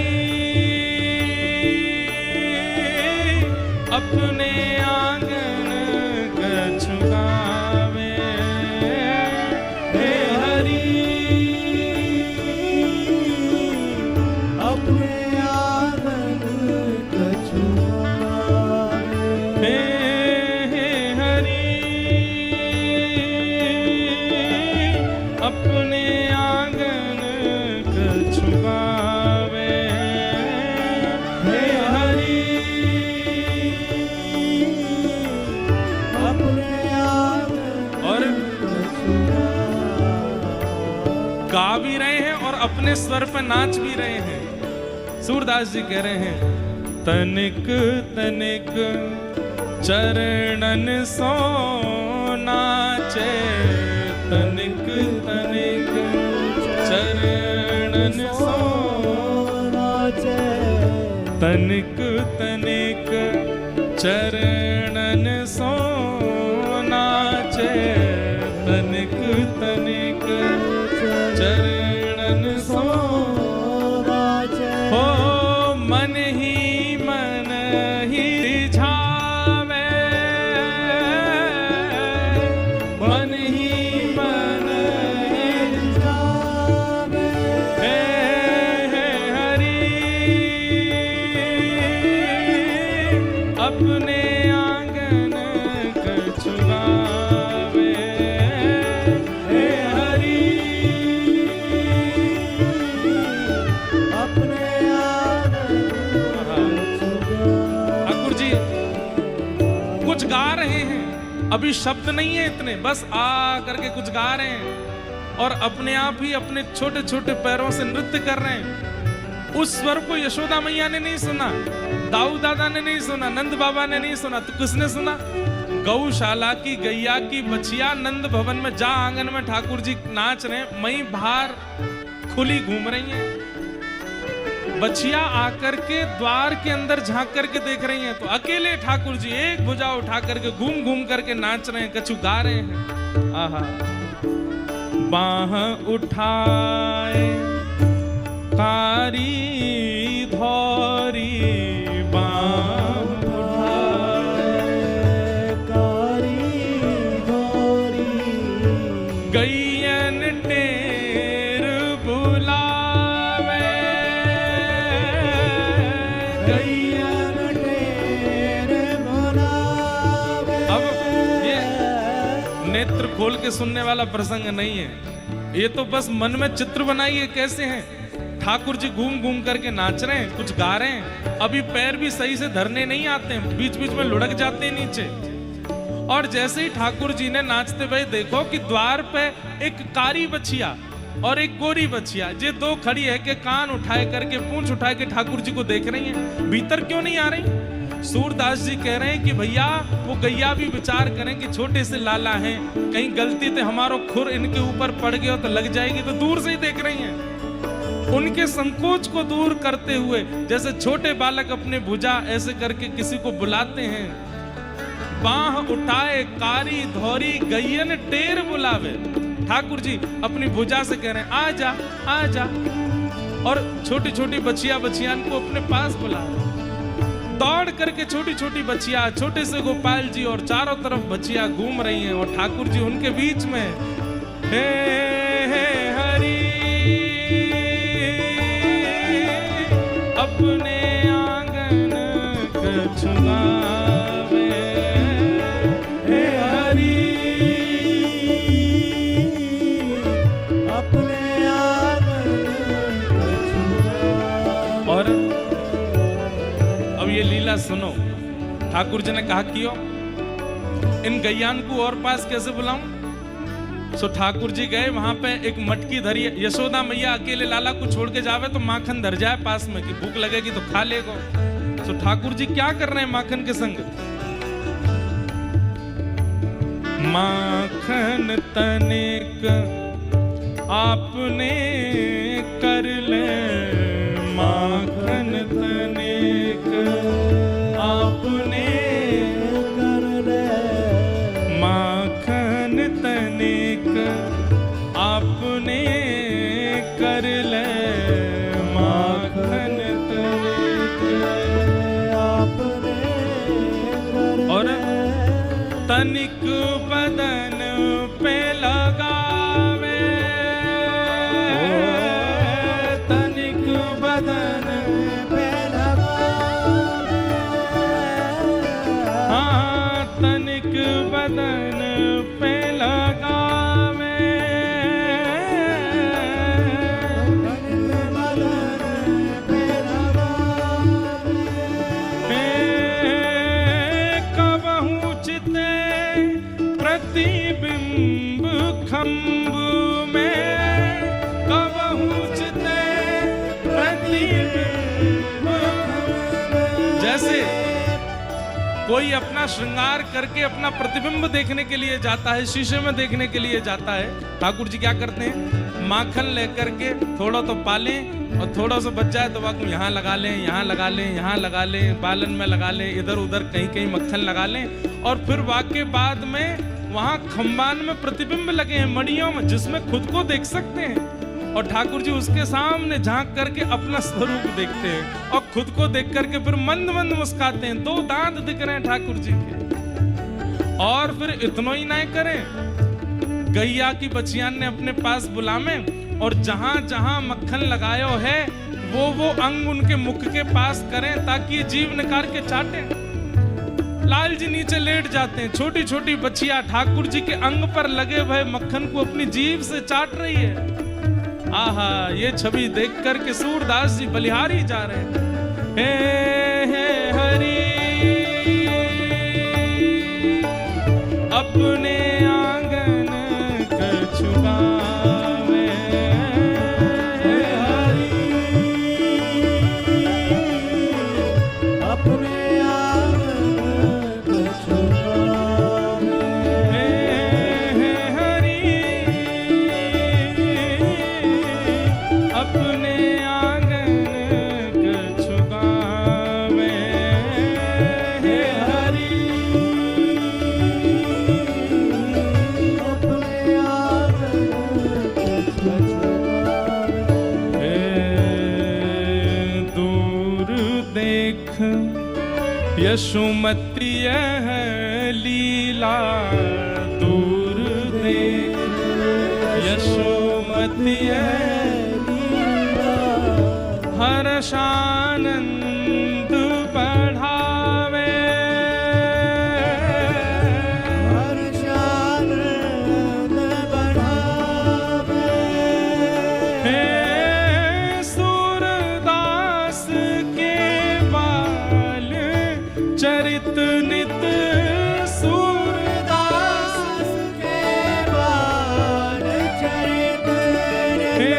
अपने आंगन कछु गावे, हे हरि अपने आंगन कछु गावे, हे हरि अपने आंगन कछु गावे, हे हरि अपने आंगन और कछु गा भी रहे हैं और अपने स्वर पर नाच भी रहे हैं। सूरदास जी कह रहे हैं, तनिक तनिक चरणन सो नाचे, तनिक तनिक चरणन सो नाचे, तनिक तनिक चरणन सो नाचे, तनिक तनिक चरणन सो हो मन ही रिझावे, मन ही जावे, हे हरि अपने आंगन कछु गावे, हे हरि अपने ठाकुर जी कुछ गा रहे हैं, अभी शब्द नहीं है इतने, बस आ करके कुछ गा रहे हैं और अपने आप ही अपने छोटे छोटे पैरों से नृत्य कर रहे हैं। उस स्वर को यशोदा मैया ने नहीं सुना, दाऊ दादा ने नहीं सुना, नंद बाबा ने नहीं सुना, तो किसने सुना? गौशाला की गैया की बछिया नंद भवन में जा आंगन में ठाकुर जी नाच रहे हैं, मई बाहर खुली घूम रही हैं। बछिया आकर के द्वार के अंदर झांक करके देख रही हैं तो अकेले ठाकुर जी एक भुजा उठा करके घूम घूम करके नाच रहे हैं, कछु गा रहे हैं। आहा बाह उठाए कारी धौरी, बाह उठाए कारी धौरी, गैयन टेर बुलावे, गैयन टेर बुलावे। अब ये नेत्र खोल के सुनने वाला प्रसंग नहीं है, ये तो बस मन में चित्र बनाइए कैसे हैं ठाकुर जी घूम घूम करके नाच रहे हैं, कुछ गा रहे हैं, अभी पैर भी सही से धरने नहीं आते हैं, बीच बीच में लुढ़क जाते हैं नीचे। और जैसे ही ठाकुर जी ने नाचते हुए देखो कि द्वार पे एक कारी बछिया और एक गोरी बछिया, ये दो खड़ी है कि कान उठाए करके पूंछ उठाए के ठाकुर जी को देख रही हैं, भीतर क्यों नहीं आ रही? सूरदास जी कह रहे हैं कि भैया वो गैया भी विचार करें कि छोटे से लाला हैं, कहीं गलती से हमारो खुर इनके ऊपर पड़ गया तो लग जाएगी, तो दूर से ही देख रही हैं। उनके संकोच को दूर करते हुए जैसे छोटे बालक अपने भुजा ऐसे करके किसी को बुलाते हैं, बाह उठाए कारी धौरी गैयन टेर बुलावे, ठाकुर जी अपनी भुजा से कह रहे हैं आ जा आ जा, और छोटी छोटी बच्चियां को अपने पास बुला, दौड़ करके छोटी छोटी बच्चियां, छोटे से गोपाल जी और चारों तरफ बच्चियां घूम रही हैं और ठाकुर जी उनके बीच में। हे हरि अपने आंगन कछु गावे, हे हरि अपने आंगन कछु गावे। और अब ये लीला सुनो, ठाकुर जी ने कहा कियो इन गैयान को और पास कैसे बुलाऊं? सो ठाकुर जी गए, वहां पे एक मटकी धरी, यशोदा मैया अकेले लाला को छोड़ के जावे तो माखन धर जाए पास में कि भूख लगेगी तो खा लेगा। सो ठाकुर जी क्या कर रहे हैं माखन के संग? माखन तनिक आपने कर ले, माखन तनिक आपने कर ले, माखन तनिक आपने कर ले, माखन तनिक आपने कर और ले, तनिक बदन पे लगावे, तनिक बदन पे लगावे, हाँ तनिक बदन पे लगावे, तनिक बदन पे लगावे, कबहू चिते प्रतिबिंब खम्ब में, कबहू चिते प्रतिबिंब। जैसे कोई अपना श्रृंगार करके अपना प्रतिबिंब देखने के लिए जाता है, शीशे में देखने के लिए जाता है, ठाकुर जी क्या करते हैं? माखन लेकर के थोड़ा तो पालें और थोड़ा सा बच जाए तो वाकई यहाँ लगा लें, यहाँ लगा लें, यहाँ लगा लें, बालन में लगा लें, इधर उधर कहीं कहीं मक्खन लगा लें, और फिर वाकई बाद में वहां खंबान में प्रतिबिंब लगे हैं मणियों में, जिसमें खुद को देख सकते हैं, और ठाकुर जी उसके सामने झांक करके अपना स्वरूप देखते हैं और खुद को देख करके फिर मंद मंद मुस्काते हैं। 2 दांत दिख रहे हैं ठाकुर जी के। और फिर इतना ही नहीं करें, गैया की बचियान ने अपने पास बुलावे और जहां जहां मक्खन लगायो है वो अंग उनके मुख के पास करें ताकि ये जीभ निकाल के चाटे। लाल जी नीचे लेट जाते हैं, छोटी छोटी बच्चियां ठाकुर जी के अंग पर लगे हुए मक्खन को अपनी जीभ से चाट रही है। आहा, ये छवि देख कर के सूरदास जी बलिहारी जा रहे हैं। हे हरि अपने आंगन कछु गावे, हे हरि अपने आंगन कछु गावे, हे हरि अपने आंगन कछु गावे, हे हरि अपने आंगन कछु गावे, दूर देख यशोमती यह लीला, दूर देख यशोमती यह हर्षानंद बढ़ावे, हर्षानंद बढ़ावे, हे सूरदास के बाल चरित नित, सूरदास दास के बाल चरित हे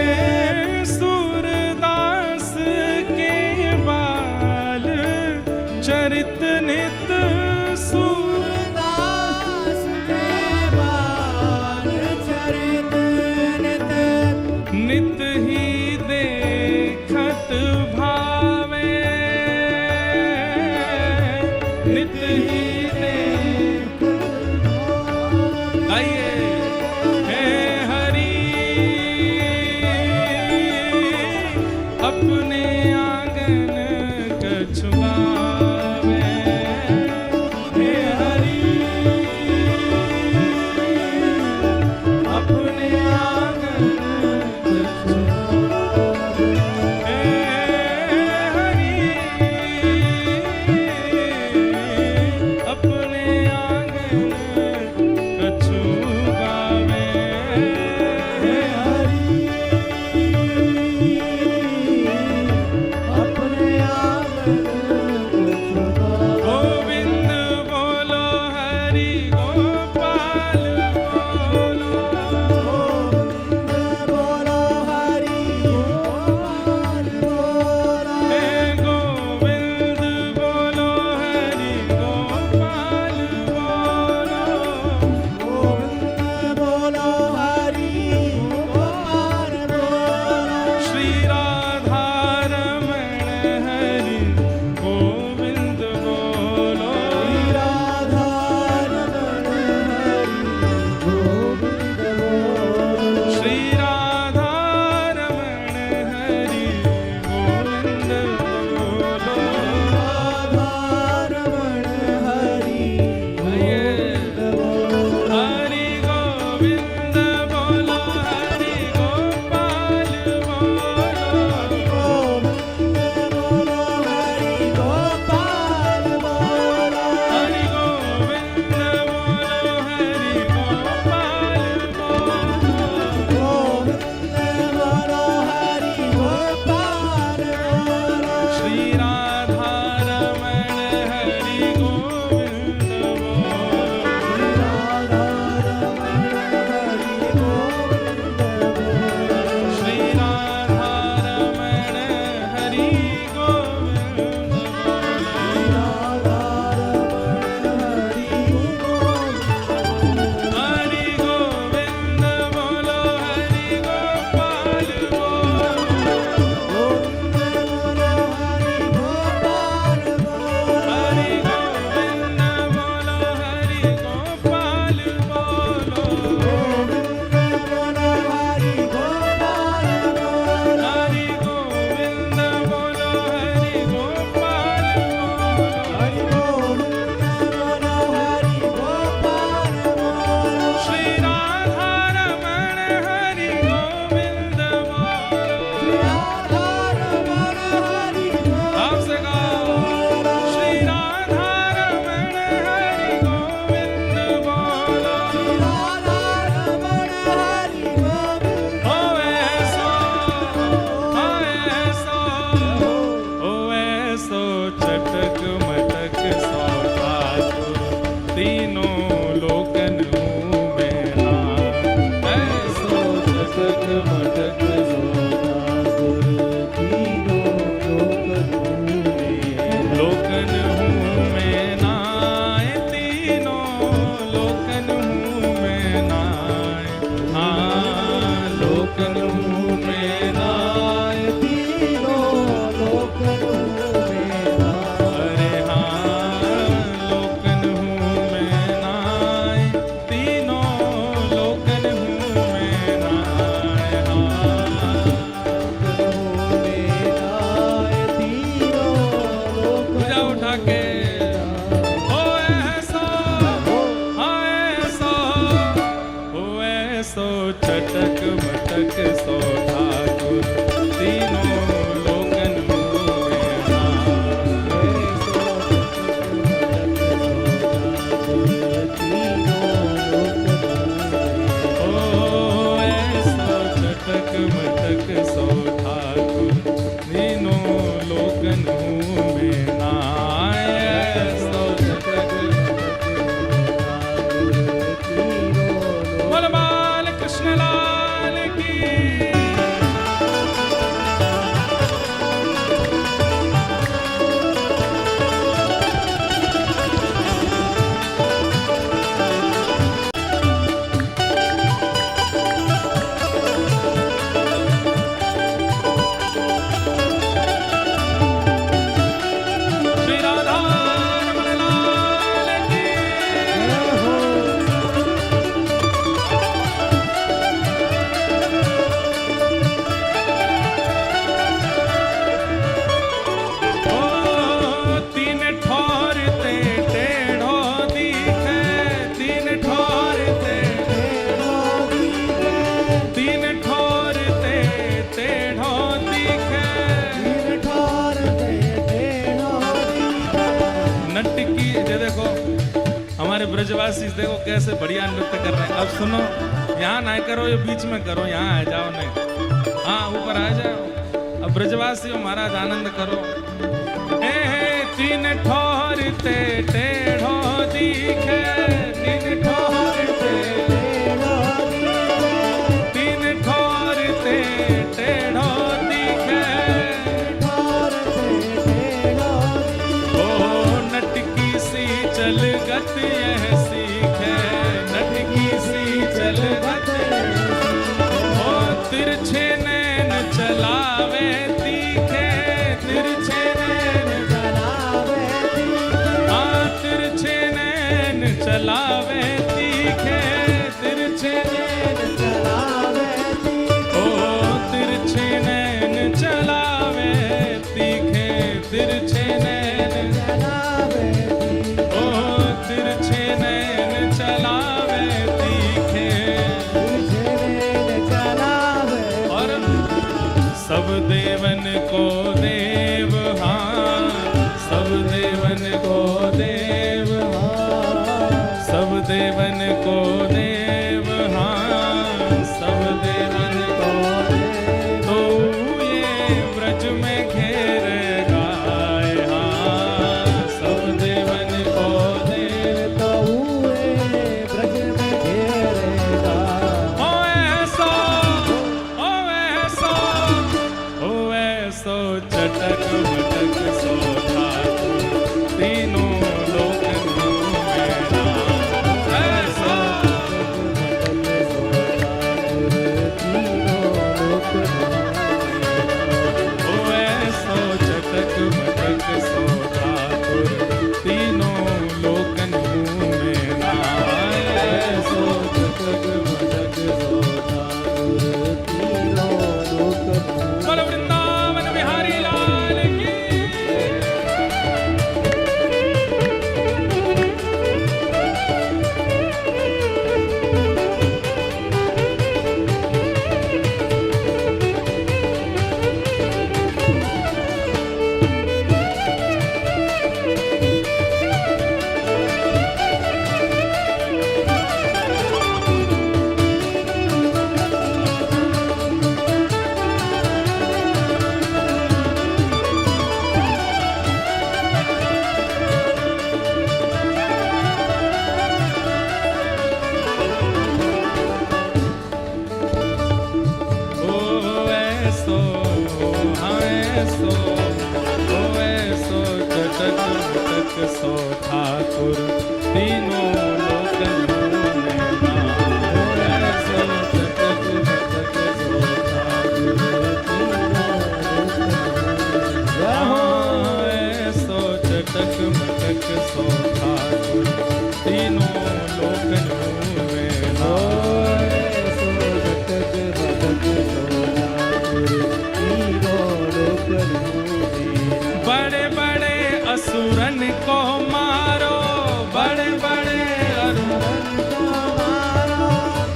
तीनों लोकन हूँ मैं नाथ। ऐसो चटक मटक सोनापुर तीनों लोकन हूँ लोकन हूँ मैं। मैं नाय, तीनों लोकन हूँ मैं नाय। हाँ लोकन हूँ मैं नाय। तीनों लोकन हूँ मैं नाथ। अरे हाँ लोकन हूँ मैं नाय, तीनों लोकन हूँ मैं नाय। हाँ पूजा उठा के हो ऐसो, हाँ ऐसो, हो ऐसो चटक मटक सो ठाकुर तीनों लोकन हूँ मैं नाथ। ओ ऐसो चटक मटक सो ठाकुर तीनों लोकन हूँ मैं नाय। ऐसो चटक बोल बाल कृष्ण लाल की। श्री राधा रमण लाल की। ओ तीन ठोर ते टेढ़ो दिखे, तीन ठोर ते, तीन ठोर ते टेढ़ो दिखे। नटकी ये देखो हमारे ब्रजवासी देखो कैसे बढ़िया नृत्य कर रहे हैं। अब सुनो, यहाँ ना करो, ये बीच में करो, यहाँ आ जाओ नहीं, हाँ ऊपर आ जाओ। अब ब्रजवासियों महाराज आनंद करो। हे तीन ठोर ते टेढ़ो दिखे, तीन ठोर ते, तीन ठोर ते टेढ़ो दिखे। ओ नटकी सी चल गत यह सीखे, नटकी सी चल गत। ओ तिरछे नैन चलावे तीखे, तिरछे नैन, हाँ तिरछे नैन चलावे तीखे, तिरछे ओ तिरछे नैन चलावे तीखे, तिरछे नैन, ओ तिरछे नैन चलावे तीखे। और सब देवन को देव, हाँ सब देवन को देव, सब देवन को देव, हाँ सब देवन को देव। तो ये ब्रज में घेर गाय, हाँ सब देवन को देव। ओ ऐसो, ओ ऐसो, ओ ऐसो चटक मटक सो ठाकुर तीनों लोकन हूँ मैं नाथ। ऐसो मटक सो ठाकुर तीनों लोकन में नाम। ऐसो चटक मटक सो ठाकुर ऐसो चटक मटक सो ठाकुर तीनों लोकन में नाम। ऐसो जटक मटक सो ठाकुर तीनों लोकन में। बड़े बड़े असुरन को मारो, बड़े बड़े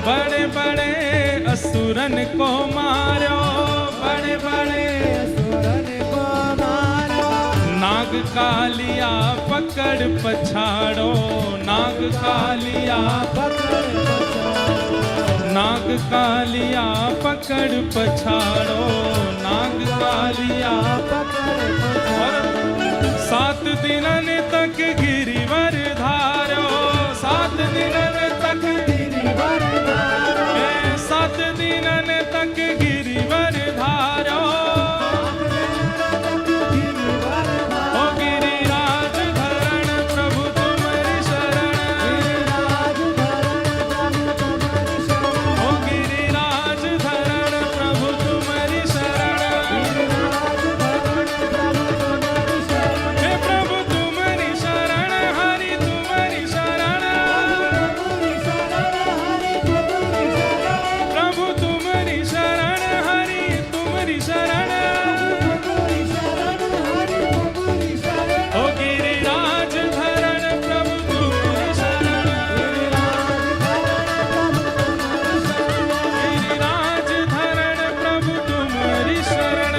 बड़े बड़े असुरन को मारो, बड़े बड़े असुरन को मारो। नाग कालिया पकड़ पछाड़ो, नाग कालिया पकड़ पछाड़ो। नाग कालिया पकड़ पछाड़ो, नाग कालिया पकड़ पछाड़ो। 7 दिनन तक गिरिवर धारो, 7 दिनन तक गिरिवर धारो। 7 दिनन तक गिरिवर धारो। ओ गिरिराज धरण प्रभु तुम्हारी शरण। ओ गिरिराज धरण प्रभु तुम्हारी शरण। हे प्रभु तुम्हारी शरण, हरि तुम्हारी शरण। प्रभु तुम्हारी शरण, हरि तुम्हारी शरण। ओ गिरिराज धरण प्रभु तुम्हारी शरण। गिरिराज धरण प्रभु तुम्हारी शरण।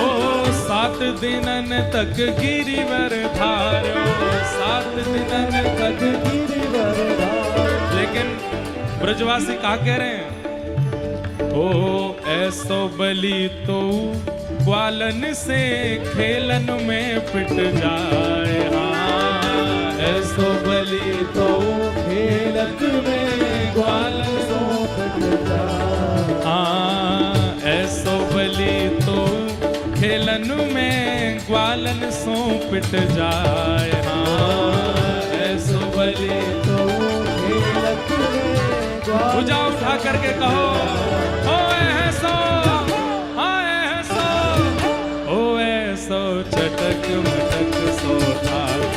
ओ 7 दिनन तक गिरिवर धारो, 7 दिनन तक। गिरिवर धारो। लेकिन ब्रजवासी क्या कह रहे हैं? ओ ऐसो बलि तो ग्वालन से खेलन में पिट जाए। हाँ ऐसो बलि तो खेलत में ग्वालन सो पिट जाए। हाँ ऐसो बलि तो खेलन में ग्वालन सो पिट जाए। हाँ ऐसो बलि तो खेलत में ग्वालन भुजा उठा करके कहो ओ ऐसो, हाँ ऐसो, ओ ऐसो चटक मटक सो ठाकुर